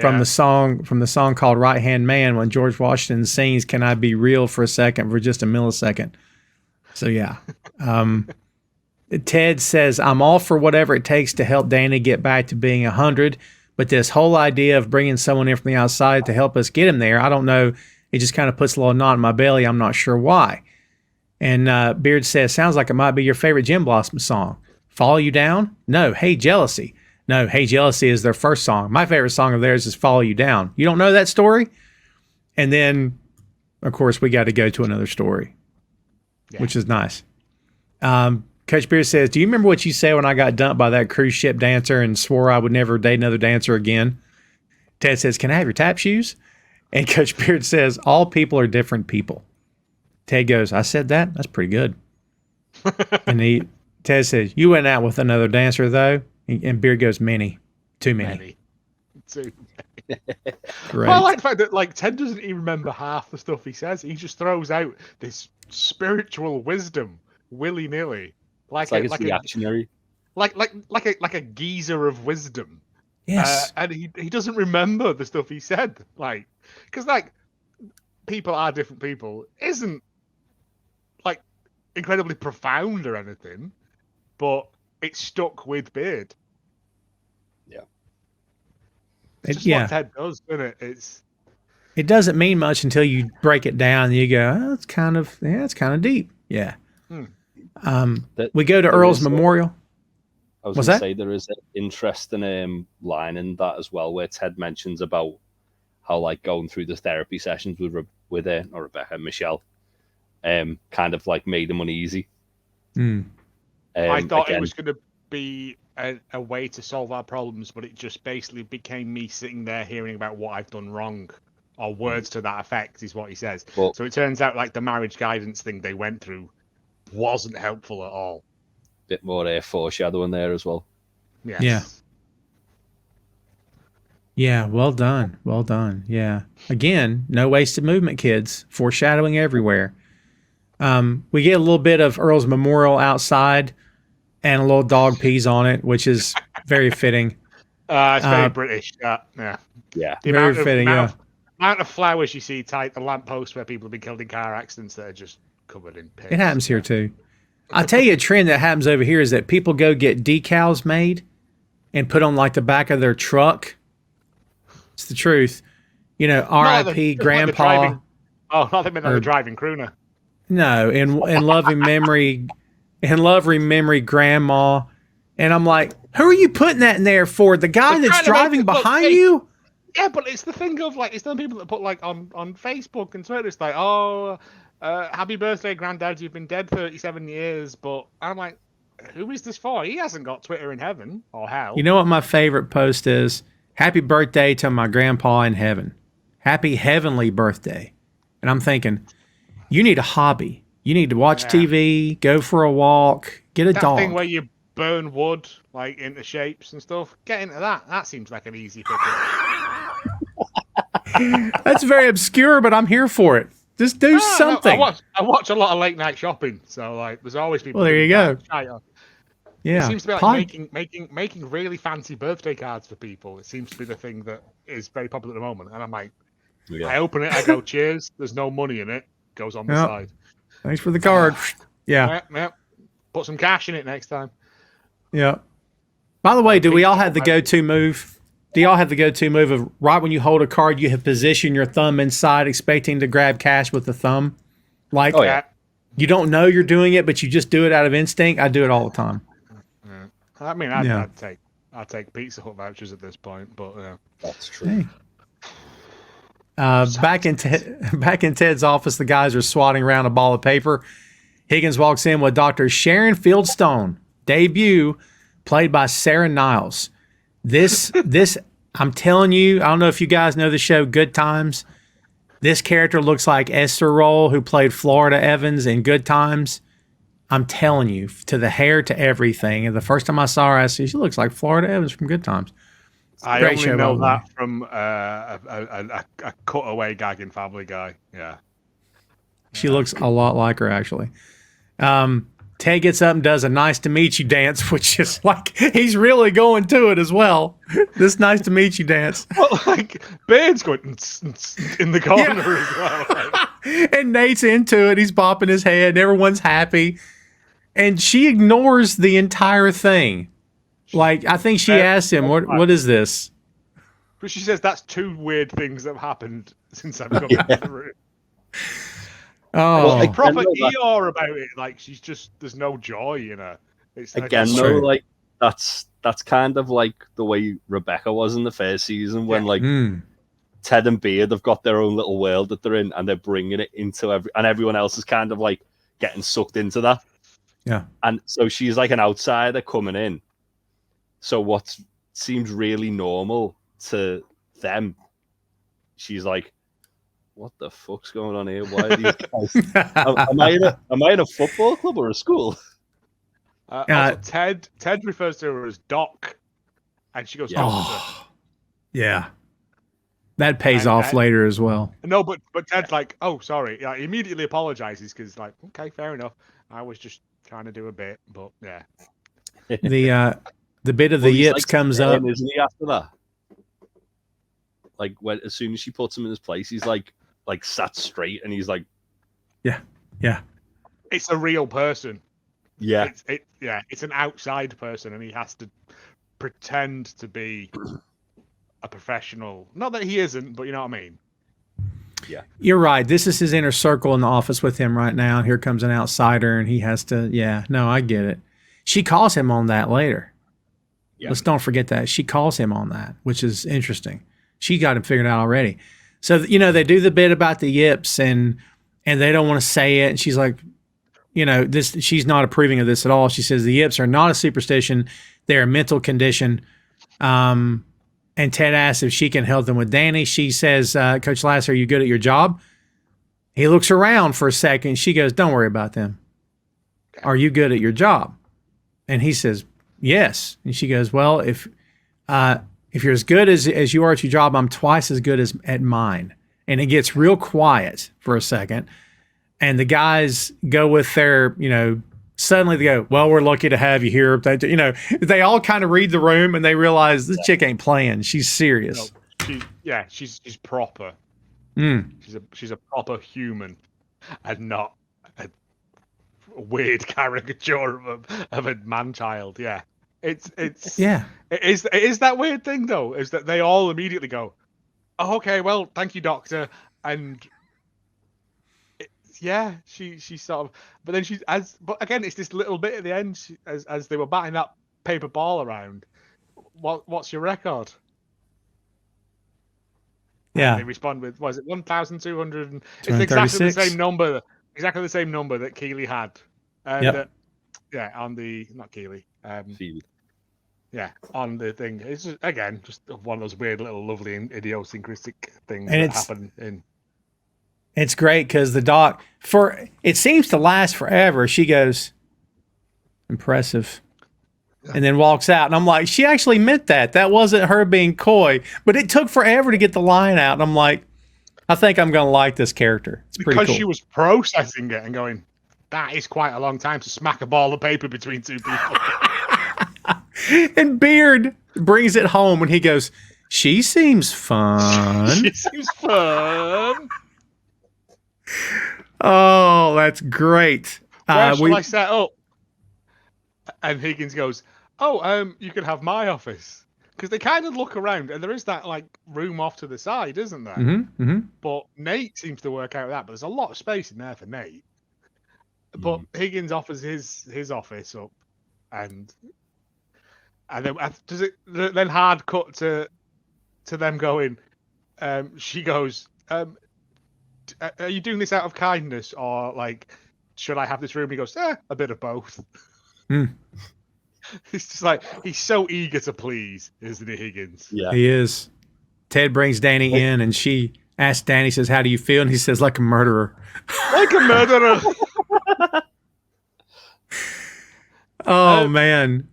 from the song called Right Hand Man, when George Washington sings, "Can I be real for a second, for just a millisecond?" So yeah. Ted says, I'm all for whatever it takes to help Dani get back to being 100, but this whole idea of bringing someone in from the outside to help us get him there, I don't know. It just kind of puts a little knot in my belly. I'm not sure why. And Beard says, sounds like it might be your favorite Jim Blossom song. Follow You Down? No. Hey, Jealousy. No, Hey, Jealousy is their first song. My favorite song of theirs is Follow You Down. You don't know that story? And then, of course, we got to go to another story, which is nice. Coach Beard says, do you remember what you said when I got dumped by that cruise ship dancer and swore I would never date another dancer again? Ted says, can I have your tap shoes? And Coach Beard says, all people are different people. Ted goes, I said that? That's pretty good. And Ted says, you went out with another dancer, though? And Beard goes, many. Too many. Too many. Great. Well, I like the fact that Ted doesn't even remember half the stuff he says. He just throws out this spiritual wisdom willy-nilly. It's like reactionary. Like a geezer of wisdom. Yes. And he doesn't remember the stuff he said. Because people are different people isn't incredibly profound or anything, but it stuck with Beard. Yeah. It's just what Ted does, isn't it? It doesn't mean much until you break it down and you go, oh, it's kind of deep. Yeah. We go to Earl's memorial. I was going to say there is an interesting line in that as well, where Ted mentions about how going through the therapy sessions with not Rebecca, Michelle, kind of made him uneasy. I thought it was going to be a way to solve our problems, but it just basically became me sitting there hearing about what I've done wrong, or words to that effect is what he says. So it turns out the marriage guidance thing they went through wasn't helpful at all. Bit more foreshadowing there as well. Yes. Yeah, well done. Well done. Yeah. Again, no wasted movement, kids. Foreshadowing everywhere. We get a little bit of Earl's memorial outside and a little dog pees on it, which is very fitting. It's very British. Yeah. Very fitting, amount of flowers you see tied the lamppost where people have been killed in car accidents that are just covered in piss. It happens here too. I'll tell you a trend that happens over here is that people go get decals made and put on the back of their truck. It's the truth. R.I.P. Grandpa. Not the driving crooner. No, in loving memory, Grandma. And I'm like, who are you putting that in there for? The guy that's driving behind you? Yeah, but it's the thing of it's the people that put on Facebook and Twitter. It's happy birthday, Granddad. You've been dead 37 years. But I'm like, who is this for? He hasn't got Twitter in heaven or hell. You know what my favorite post is? Happy birthday to my grandpa in heaven. Happy heavenly birthday. And I'm thinking, you need a hobby. You need to watch TV, go for a walk, get a dog. That thing where you burn wood into shapes and stuff. Get into that. That seems like an easy pickup. That's very obscure, but I'm here for it. Just do something. I watch a lot of late night shopping, so there's always people. Well, there you go. Yeah, it seems to be making really fancy birthday cards for people. It seems to be the thing that is very popular at the moment. And I'm like, I open it, I go, cheers. There's no money in it. Goes on the side. Thanks for the card. Yeah. Put some cash in it next time. Yeah. By the way, do we all have the go-to move? Do y'all have the go-to move of right when you hold a card, you have positioned your thumb inside, expecting to grab cash with the thumb? You don't know you're doing it, but you just do it out of instinct. I do it all the time. I mean, I'd take Pizza Hut vouchers at this point, but that's true. Hey. Back in Ted's office, the guys are swatting around a ball of paper. Higgens walks in with Dr. Sharon Fieldstone, debut, played by Sarah Niles. This, I'm telling you, I don't know if you guys know the show Good Times. This character looks like Esther Roll, who played Florida Evans in Good Times. I'm telling you, to the hair, to everything. And the first time I saw her, I said, she looks like Florida Evans from Good Times. I only know that from a cutaway gag in Family Guy. Yeah. She looks a lot like her, actually. Ted gets up and does a nice to meet you dance, which is he's really going to it as well. This nice to meet you dance. Well, Beard's going in the corner as well. And Nate's into it. He's bopping his head. And everyone's happy. And she ignores the entire thing. Like, I think she asked him, what is this? But she says that's two weird things that have happened since I've come into the room. Oh, Like proper ER about it. Like there's no joy in her. It's again, that's though, true. like that's kind of like the way Rebecca was in the first season when like Ted and Beard have got their own little world that they're in, and they're bringing it into and everyone else is kind of like getting sucked into that. Yeah, and so she's like an outsider coming in. So what seems really normal to them, she's like, what the fuck's going on here? Why are these guys? am I in a football club or a school? Also, Ted refers to her as Doc, and she goes, "Oh, yeah." That pays off later as well. No, but Ted's like, "Oh, sorry." He immediately apologizes because, like, okay, fair enough. I was just trying to do a bit, but yeah. The bit of the yips like, comes up, isn't he? After that, like as soon as she puts him in his place, he's like sat straight, and he's like, yeah. It's a real person. Yeah, it's an outside person, and he has to pretend to be a professional. Not that he isn't, but you know what I mean. Yeah, you're right. This is his inner circle in the office with him right now. Here comes an outsider, and he has to. Yeah, no, I get it. She calls him on that later. Yeah. Let's don't forget that she calls him on that, which is interesting. She got him figured out already. So they do the bit about the yips, and they don't want to say it. And she's like, this. She's not approving of this at all. She says the yips are not a superstition; they're a mental condition. And Ted asks if she can help them with Dani. She says, Coach Lasso, are you good at your job? He looks around for a second. She goes, don't worry about them. Are you good at your job? And he says, yes. And she goes, well, if you're as good as you are at your job, I'm twice as good as at mine. And it gets real quiet for a second. And the guys go with their, suddenly they go, well, we're lucky to have you here. They all kind of read the room and they realize this chick ain't playing. She's serious. No, she's proper. She's a proper human and not a weird caricature of a man-child. Yeah. It is that weird thing though, is that they all immediately go, oh, okay, well, thank you, doctor. And she sort of, but then but again, it's this little bit at the end as they were batting that paper ball around. What's your record? Yeah. And they respond with, was it 1,200? It's exactly the same number that Keeley had. And on the not Keeley. Field. Yeah, on the thing. It's just, again, just one of those weird little lovely idiosyncratic things and that happen in. It's great because the doc, it seems to last forever. She goes, impressive. And then walks out. And I'm like, she actually meant that. That wasn't her being coy. But it took forever to get the line out. And I'm like, I think I'm going to like this character. It's pretty cool. Because she was processing it and going, that is quite a long time to smack a ball of paper between two people. And Beard brings it home and he goes, she seems fun. She seems fun. Oh, that's great. Where shall I set up? And Higgins goes, you can have my office. Because they kind of look around and there is that like room off to the side, isn't there? Mm-hmm. But Nate seems to work out that. But there's a lot of space in there for Nate. But Higgins offers his office up. And then does it then hard cut to them going, she goes, are you doing this out of kindness or like, should I have this room? He goes, a bit of both. It's just like, he's so eager to please, isn't he, Higgins? Yeah, he is. Ted brings Dani in and she asks Dani, says, how do you feel? And he says, like a murderer. Like a murderer. Oh, man.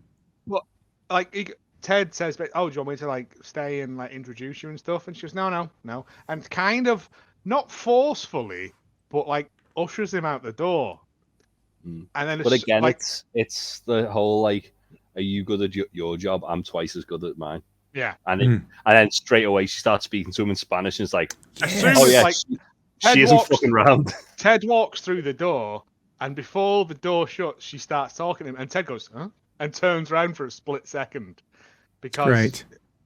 Well, like Ted says, oh, do you want me to like stay and like introduce you and stuff? And she goes, no. And kind of not forcefully, but like ushers him out the door. And then but again, like, it's the whole like, are you good at your job? I'm twice as good at mine. Yeah. And then straight away she starts speaking to him in Spanish and it's like, she isn't fucking around. Ted walks through the door And before the door shuts, she starts talking to him, and Ted goes, huh? And turns around for a split second. Because Great.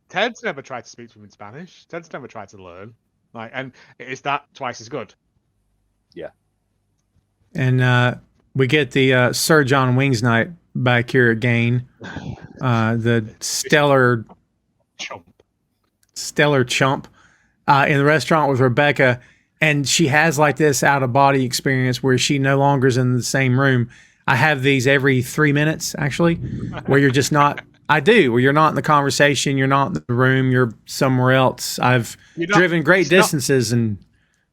Ted's never tried to speak to him in Spanish. Ted's never tried to learn. And is that twice as good? Yeah. And we get the Sir John Wings night back here again. The stellar chump in the restaurant with Rebecca. And she has like this out of body experience where she no longer is in the same room. I have these every 3 minutes, actually, where you're just not. I do, where you're not in the conversation, you're not in the room, you're somewhere else. I've driven great distances, and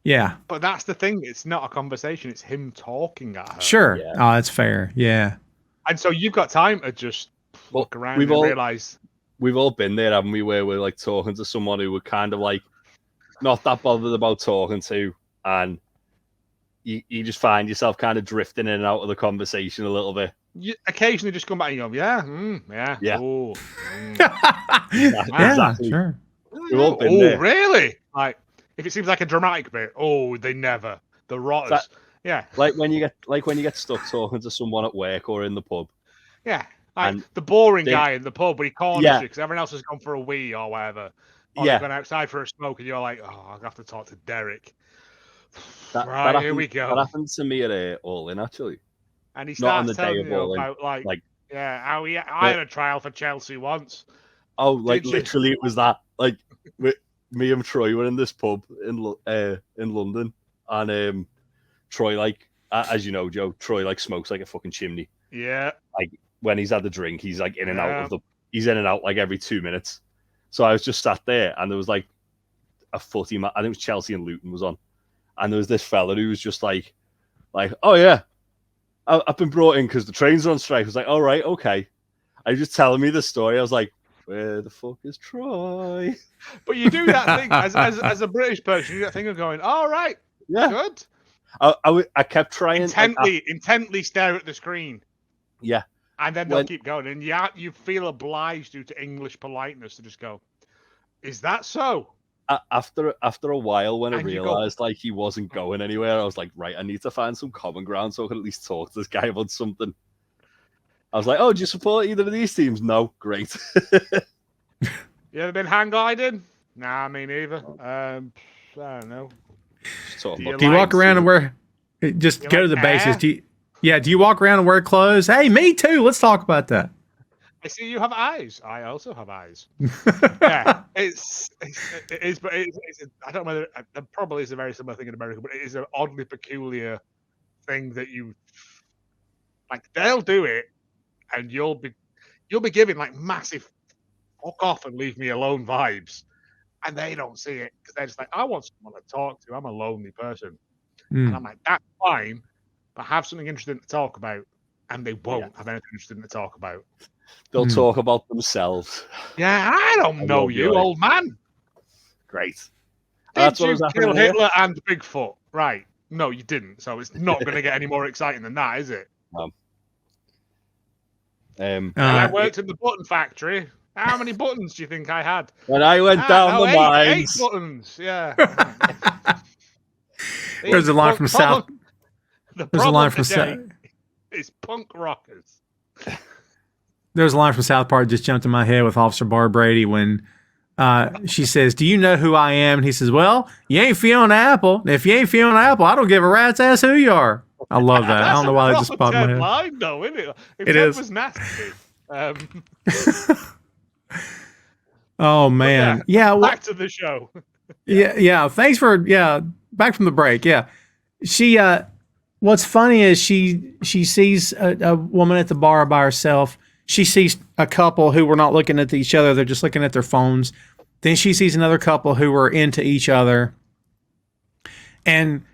yeah. But that's the thing; it's not a conversation; it's him talking at her. Sure, yeah. Oh, that's fair. Yeah. And so you've got time to just look around and realize we've all been there, haven't we? Where we're like talking to someone who we're kind of like not that bothered about talking to, and you just find yourself kind of drifting in and out of the conversation a little bit. You occasionally just come back and you go, yeah. Oh, exactly. Sure. We've all been there. Really? Like, if it seems like a dramatic bit, they never. The rotters. Yeah. Like when you get stuck talking to someone at work or in the pub. Yeah. Like the boring guy in the pub, but he corners you because everyone else has gone for a wee or whatever. Or they've gone outside for a smoke and you're like, I'll have to talk to Derek. Here we go. That happened to me at All In, actually. And he starts telling you about how I had a trial for Chelsea once. Oh, literally, it was that. Like, me and Troy were in this pub in London, and Troy, as you know, Joe, Troy smokes like a fucking chimney. Yeah. Like when he's had the drink, he's like in and out of he's in and out like every 2 minutes. So I was just sat there, and there was like a footy match. I think it was Chelsea and Luton was on, and there was this fella who was just like, oh yeah. I've been brought in because the trains are on strike. I was like, all right, okay. And he was just telling me the story. I was like, where the fuck is Troy? But you do that thing as a British person. You do that thing of going, all right, good. I kept trying intently stare at the screen. Yeah, and then they'll keep going, and you feel obliged due to English politeness to just go, is that so? After a while, when I realized he wasn't going anywhere, I was like, right, I need to find some common ground so I can at least talk to this guy about something. I was like, oh, do you support either of these teams? No, great. You ever been hang gliding? Nah, me neither. I don't know. Do you walk around and wear? Just go to the basics. Do you walk around and wear clothes? Hey, me too. Let's talk about that. I see you have eyes. I also have eyes. Yeah, it is, but I don't know whether it probably is a very similar thing in America, but it is an oddly peculiar thing that you they'll do it, and you'll be giving massive fuck off and leave me alone vibes, and they don't see it because they're just like, I want someone to talk to. I'm a lonely person, and I'm like, that's fine, but have something interesting to talk about, and they won't have anything interesting to talk about. They'll talk about themselves. Yeah, I don't know you, old man. Great. Did you kill Hitler and Bigfoot? Right. No, you didn't. So it's not going to get any more exciting than that, is it? I worked in the button factory. How many buttons do you think I had? When I went down the mines. 8 buttons, yeah. There's a line from South. There's a line from South. It's punk rockers. There's a line from South Park just jumped in my head with Officer Bar Brady when she says, do you know who I am? And he says, well, you ain't Fiona Apple. If you ain't Fiona Apple, I don't give a rat's ass who you are. I love that. I don't know why they just popped in my head. Line, though, isn't it? It is. Was nasty. Oh, man. Yeah. Back to the show. Yeah. Thanks for, back from the break. Yeah. She, what's funny is she sees a woman at the bar by herself. She sees a couple who were not looking at each other. They're just looking at their phones. Then she sees another couple who were into each other. And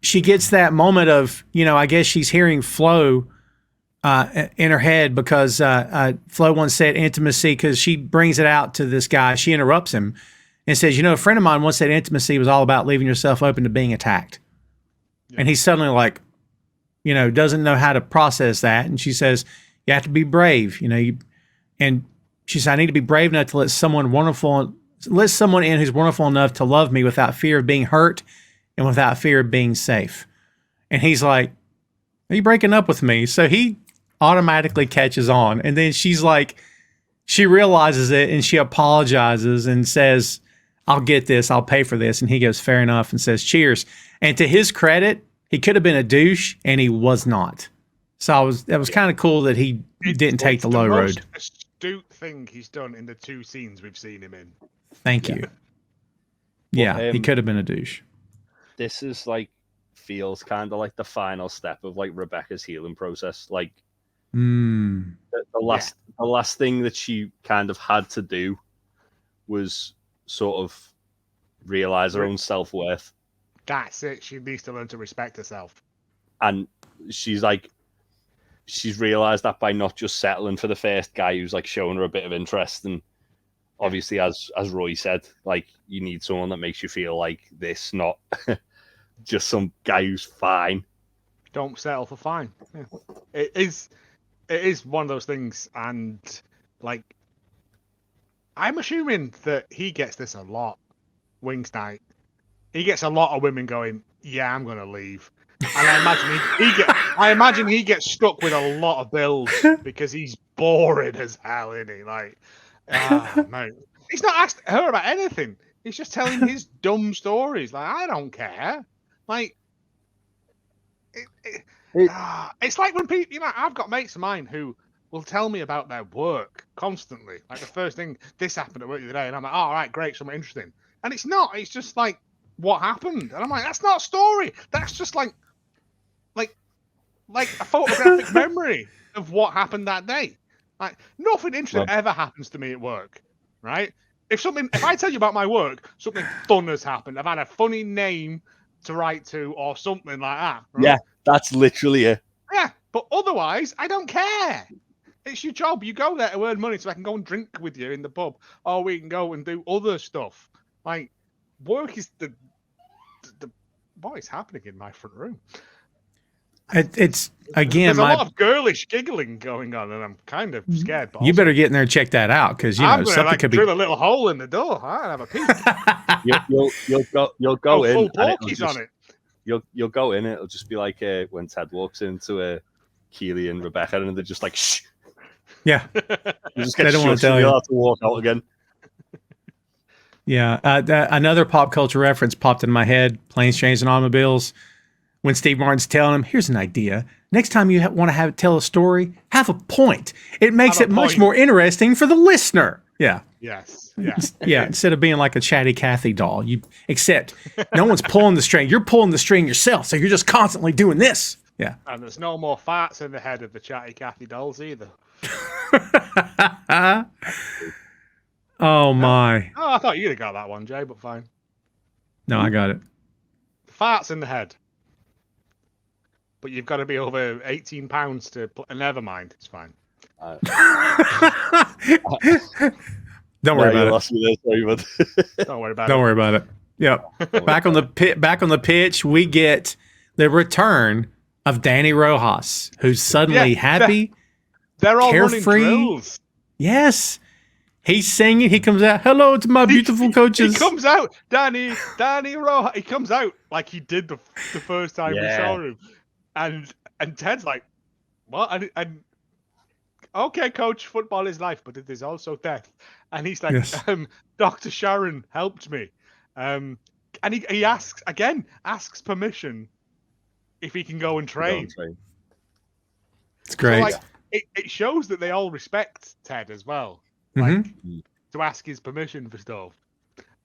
she gets that moment of, I guess she's hearing Flo in her head because Flo once said intimacy because she brings it out to this guy. She interrupts him and says, a friend of mine once said intimacy was all about leaving yourself open to being attacked. Yeah. And he's suddenly like, doesn't know how to process that. And she says, you have to be brave, and she said, I need to be brave enough to let someone in who's wonderful enough to love me without fear of being hurt and without fear of being safe. And he's like, Are you breaking up with me? So he automatically catches on. And then she's like, she realizes it and she apologizes and says, I'll get this. I'll pay for this. And he goes, fair enough, and says, cheers. And to his credit, he could have been a douche and he was not. So that was kind of cool that he didn't take the low road. Astute thing he's done in the 2 scenes we've seen him in. Thank you. Yeah, he could have been a douche. This is like, feels kind of like the final step of like Rebecca's healing process. Like the last thing that she kind of had to do was sort of realize her own self-worth. That's it. She needs to learn to respect herself. And she's realized that by not just settling for the first guy who's like showing her a bit of interest. And obviously, as Roy said, like, you need someone that makes you feel like this, not just some guy who's fine. Don't settle for fine. Yeah. It is one of those things, and like, I'm assuming that he gets this a lot. Wings night, he gets a lot of women going, "Yeah, I'm gonna leave," and I imagine he gets stuck with a lot of bills because he's boring as hell, isn't he? Like, mate, he's not asked her about anything. He's just telling his dumb stories. Like, I don't care. Like, it's like when people, I've got mates of mine who will tell me about their work constantly. Like, the first thing, this happened at work the other day, and I'm like, oh, all right, great, something interesting. And it's not. It's just like, what happened? And I'm like, that's not a story. That's just like a photographic memory of what happened that day. Like, nothing interesting ever happens to me at work, right? If I tell you about my work, something fun has happened. I've had a funny name to write to or something like that. Right? Yeah, that's literally it. Yeah, but otherwise, I don't care. It's your job. You go there to earn money so I can go and drink with you in the pub, or we can go and do other stuff. Like, work is the what is happening in my front room? It's again, there's a lot of girlish giggling going on, and I'm kind of scared. But you better get in there and check that out, because something could be drill a little hole in the door. I'll have a peek. You'll go in. Full porkies on it. You'll go in. It'll just be like when Ted walks into Keely and Rebecca, and they're just like, shh. Yeah, you just get don't want to tell you. You'll have to walk out again. Yeah, another pop culture reference popped in my head: Planes, Trains, and Automobiles. When Steve Martin's telling him, here's an idea. Next time you want to tell a story, have a point. It makes it much more interesting for the listener. Yeah. Yes. Yeah. Yeah. Instead of being like a chatty Cathy doll, except no one's pulling the string. You're pulling the string yourself. So you're just constantly doing this. Yeah. And there's no more farts in the head of the chatty Cathy dolls either. Oh my. Oh, I thought you'd have got that one, Jay, but fine. No, I got it. Farts in the head. But you've got to be over 18 pounds to never mind. It's fine. Don't worry about it. Don't worry about it. Don't worry about it. Yep. Back on the pitch, we get the return of Dani Rojas, who's suddenly happy. They're all carefree. Running drills. Yes. He's singing. He comes out. Hello to my beautiful coaches. He comes out. Dani Rojas. He comes out like he did the first time we saw him. And Ted's like, what? And okay, coach, football is life, but it is also death. And he's like, yes. Dr. Sharon helped me. And he asks permission if he can go and train. It's great. So, like, it shows that they all respect Ted as well. Like, to ask his permission for stuff.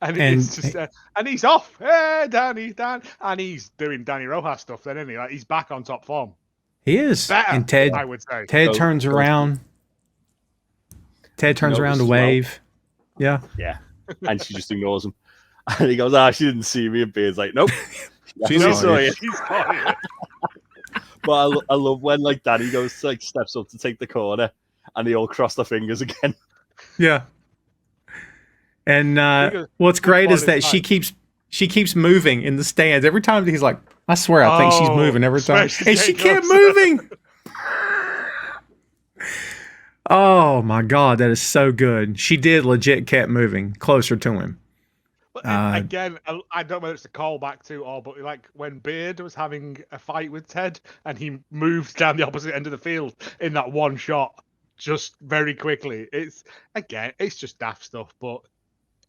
And it's just, and he's off. Hey, Dan. And he's doing Dani Rojas stuff then, isn't he? Like, he's back on top form. He is. Better, and Ted, I would say. Ted turns around. Ted turns around to wave. Yeah. Yeah. And she just ignores him. And he goes, she didn't see me. And Beard's like, nope. She saw you. But I love when, like, Dani goes, like, steps up to take the corner and they all cross their fingers again. Yeah. And what's great is that she keeps moving in the stands. Every time he's like, I swear, I think she's moving every time. And she kept moving. Oh, my God. That is so good. She did legit kept moving closer to him. Again, I don't know whether it's a callback to or, but like when Beard was having a fight with Ted and he moved down the opposite end of the field in that one shot, just very quickly. It's just daft stuff, but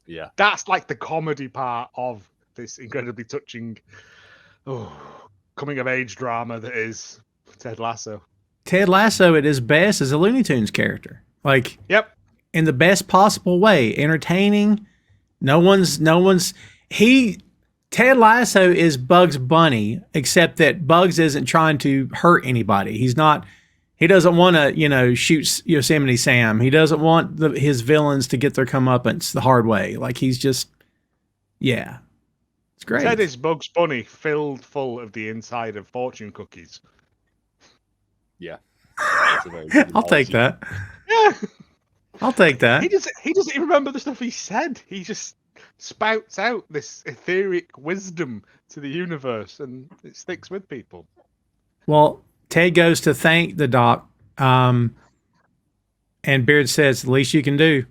Yeah. that's like the comedy part of this incredibly touching, coming of age drama that is Ted Lasso. Ted Lasso at his best is a Looney Tunes character. Like, Yep. in the best possible way, entertaining. Ted Lasso is Bugs Bunny, except that Bugs isn't trying to hurt anybody. He doesn't want to, shoot Yosemite Sam. He doesn't want his villains to get their comeuppance the hard way. Like, he's just, it's great. Ted is Bugs Bunny filled full of the inside of fortune cookies. Yeah. That's a very good I'll take analogy. that. Yeah. I'll take that. He doesn't even remember the stuff he said. He just spouts out this etheric wisdom to the universe, and it sticks with people. Well, Ted goes to thank the doc, and Beard says, "The least you can do,"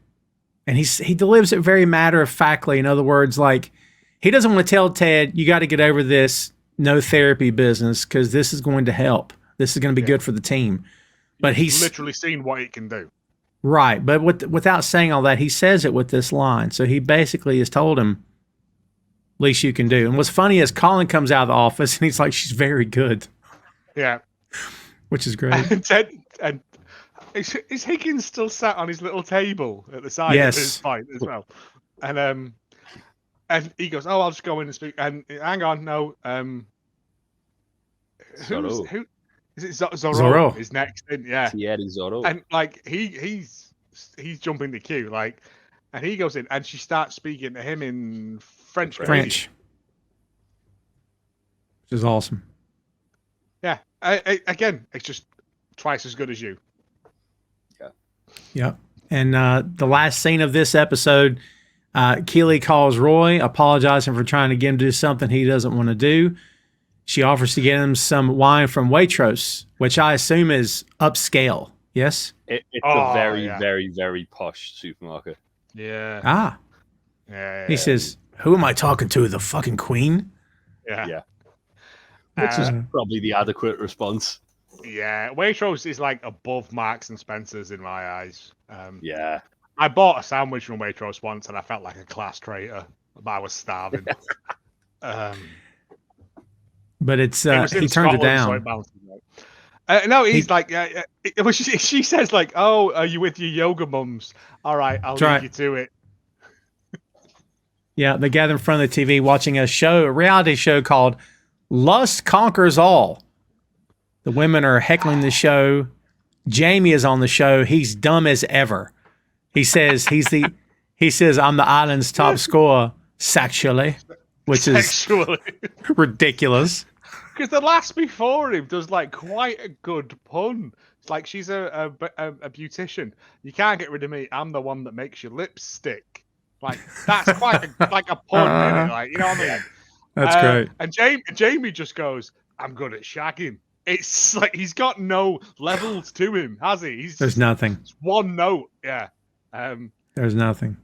and he delivers it very matter of factly. In other words, like, he doesn't want to tell Ted, "You got to get over this no therapy business because this is going to help. This is going to be good for the team." But he's literally seen what it can do. Right, but without saying all that, he says it with this line. So he basically has told him, "Least you can do." And what's funny is Colin comes out of the office and he's like, "She's very good," Yeah. which is great. And is Higgins still sat on his little table at the side Yes. of his fight as well? And he goes, "Oh, I'll just go in and speak." And hang on, no. Zorro. Who is it? Zorro, Zorro. is next in, yeah. Thierry Zorro. And like he's jumping the queue, like, and he goes in and she starts speaking to him in French. French, which is awesome. Yeah. Again, it's just twice as good as you. Yep. And the last scene of this episode, Keely calls Roy, apologizing for trying to get him to do something he doesn't want to do. She offers to get him some wine from Waitrose, which I assume is upscale. Yes? It's a very, yeah. very, very posh supermarket. Yeah. Ah. Yeah. He says, "Who am I talking to? The fucking queen?" Yeah. Yeah. Which is probably the adequate response. Yeah. Waitrose is like above Marks and Spencer's in my eyes. Yeah. I bought a sandwich from Waitrose once and I felt like a class traitor, but I was starving. But it's was in he turns it Scotland, down. so it balances out. No, he's like, she says like, "Oh, are you with your yoga mums? All right, I'll leave you to it." Yeah, they gather in front of the TV watching a reality show called Lust Conquers All. The women are heckling the show. Jamie is on the show. He's dumb as ever. He says I'm the island's top scorer sexually, which is ridiculous. Because the last before him does like quite a good pun. It's like, she's a beautician. You can't get rid of me. I'm the one that makes your lips stick. Like, that's quite like a pun, isn't it? Like, you know what I mean? That's great. And Jamie just goes, "I'm good at shagging." It's like he's got no levels to him, has he? There's nothing. It's one note, yeah. There's nothing.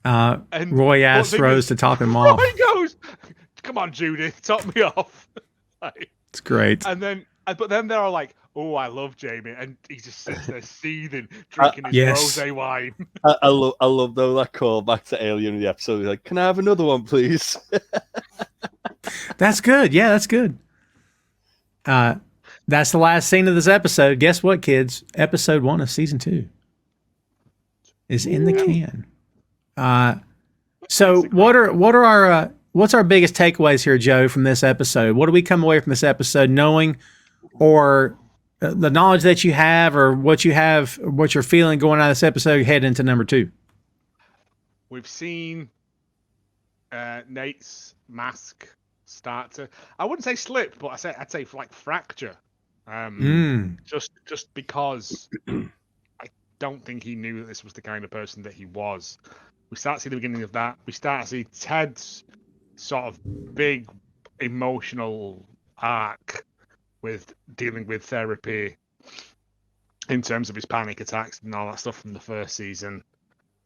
And Roy asks Rose to top him off. Roy goes, "Come on, Judith, top me off." Like, it's great. But then they're all like, "Oh, I love Jamie," and he just sits there seething, drinking his rosé wine. I love though that call back to Alien in the episode. He's like, "Can I have another one, please?" That's good. Yeah, that's good. That's the last scene of this episode. Guess what, kids? Episode 1 of season 2 is in the can. So what's our biggest takeaways here, Joe, from this episode? What do we come away from this episode knowing, or the knowledge that you have, or what you're feeling going out of this episode heading into number 2? We've seen Nate's mask start to, I wouldn't say slip, but I'd say like fracture. Just because I don't think he knew that this was the kind of person that he was. We start to see the beginning of that. We start to see Ted's sort of big emotional arc with dealing with therapy in terms of his panic attacks and all that stuff from the first season.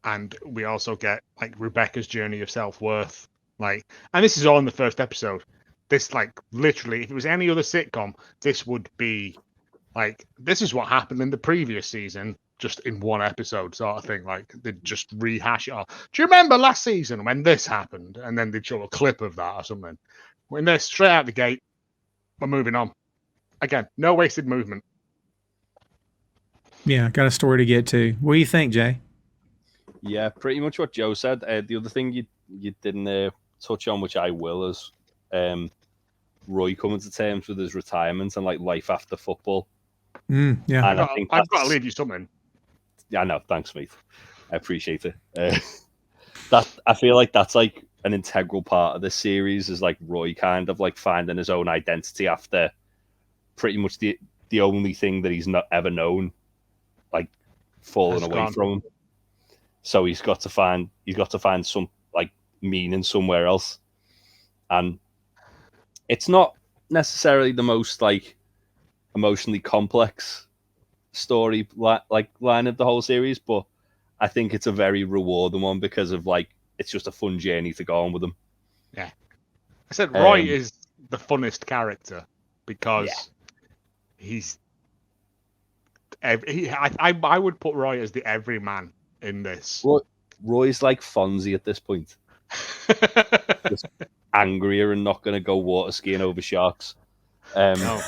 and we also get like Rebecca's journey of self-worth. Like, and this is all in the first episode. This, like, literally, if it was any other sitcom, this would be like, this is what happened in the previous season, just in one episode, sort of thing. Like, they'd just rehash it all. Do you remember last season when this happened? And then they'd show a clip of that or something. When they're straight out the gate, we're moving on. Again, no wasted movement. Yeah, got a story to get to. What do you think, Jay? Yeah, pretty much what Joe said. The other thing you didn't touch on, which I will, is Roy coming to terms with his retirement and like life after football. Yeah, and I've got to leave you something. Yeah, I know. Thanks, mate. I appreciate it. That I feel like that's like an integral part of this series, is like Roy kind of like finding his own identity after pretty much the only thing that he's not ever known, like, falling away from him. So he's got to find some like meaning somewhere else, and it's not necessarily the most like emotionally complex story line of the whole series, but I think it's a very rewarding one because of like, it's just a fun journey to go on with him. Yeah, I said Roy is the funnest character because he's. I would put Roy as the everyman in this. Roy's like Fonzie at this point. Just angrier and not going to go water skiing over sharks. No.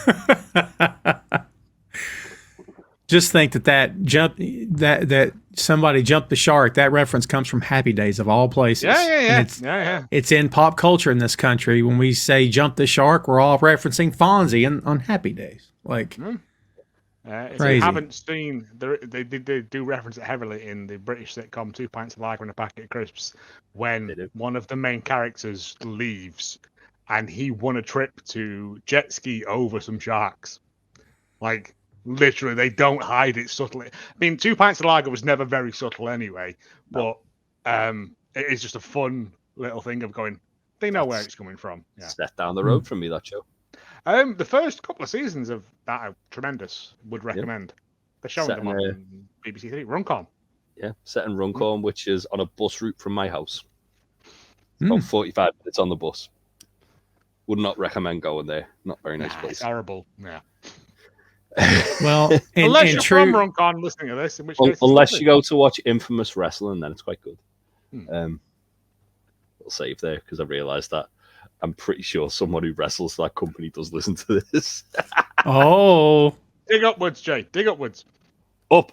Just think that somebody jumped the shark. That reference comes from Happy Days of all places. Yeah. It's in pop culture in this country. When we say jump the shark, we're all referencing Fonzie on Happy Days. Like, if you haven't seen, they do reference it heavily in the British sitcom 2 Pints of Lager and a Packet of Crisps, when one of the main characters leaves and he won a trip to jet ski over some sharks. Like, literally, they don't hide it subtly. I mean, 2 Pints of Lager was never very subtle anyway, but it is just a fun little thing of going, they know where it's coming from. Yeah. Step down the road from me, that show. The first couple of seasons of that are tremendous. Would recommend. They're showing them on BBC Three. Runcorn. Yeah, set in Runcorn, which is on a bus route from my house. About 45 minutes on the bus. Would not recommend going there. Not very nice place. It's horrible. Yeah. Well, unless you're from Runcorn listening to this, in which case unless you go to watch Infamous Wrestling, then it's quite good. We'll save there because I realised that I'm pretty sure someone who wrestles for that company does listen to this. Oh, dig upwards, Jay. Dig upwards. Up.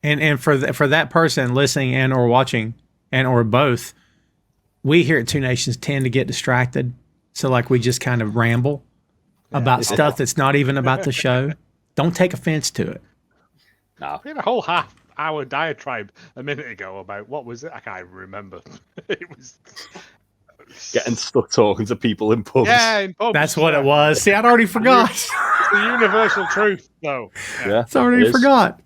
And for that person listening and or watching and or both, we here at Two Nations tend to get distracted. So like we just kind of ramble about stuff that's not even about the show. Don't take offense to it. No. We had a whole half-hour diatribe a minute ago about what was it? I can't even remember. It was getting stuck talking to people in pubs. Yeah, in pubs. That's what it was. See, I'd already forgot. It's the universal truth, though. Yeah, it's already forgot.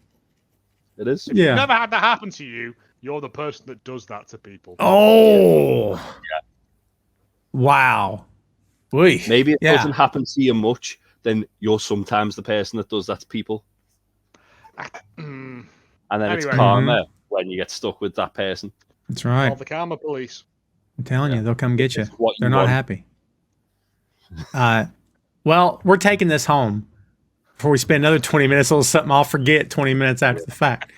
It is. If you've never had that happen to you, you're the person that does that to people. Oh. Yeah. Wow. Oy. Maybe it doesn't happen to you much, then you're sometimes the person that does that to people. And then it's karma when you get stuck with that person. That's right. Call the karma police. I'm telling you, they'll come get you. They're not happy. Well, we're taking this home before we spend another 20 minutes on something I'll forget 20 minutes after the fact.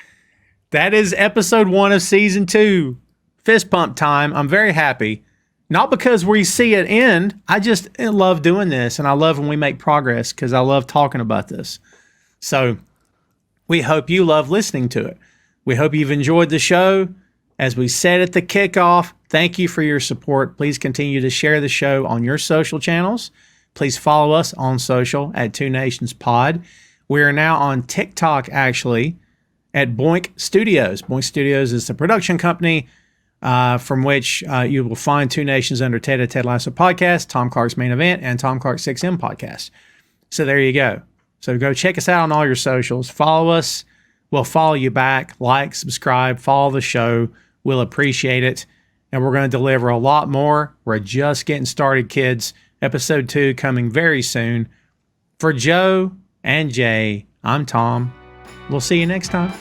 That is episode 1 of season 2. Fist pump time. I'm very happy. Not because we see it end. I just love doing this, and I love when we make progress because I love talking about this. So we hope you love listening to it. We hope you've enjoyed the show. As we said at the kickoff, thank you for your support. Please continue to share the show on your social channels. Please follow us on social at Two Nations Pod. We are now on TikTok, actually, at Boink Studios. Boink Studios is the production company from which you will find Two Nations under Ted Lasso Podcast, Tom Clark's Main Event, and Tom Clark's 6M Podcast. So there you go. So go check us out on all your socials. Follow us. We'll follow you back. Like, subscribe, follow the show. We'll appreciate it. And we're going to deliver a lot more. We're just getting started, kids. Episode 2 coming very soon. For Joe and Jay, I'm Tom. We'll see you next time.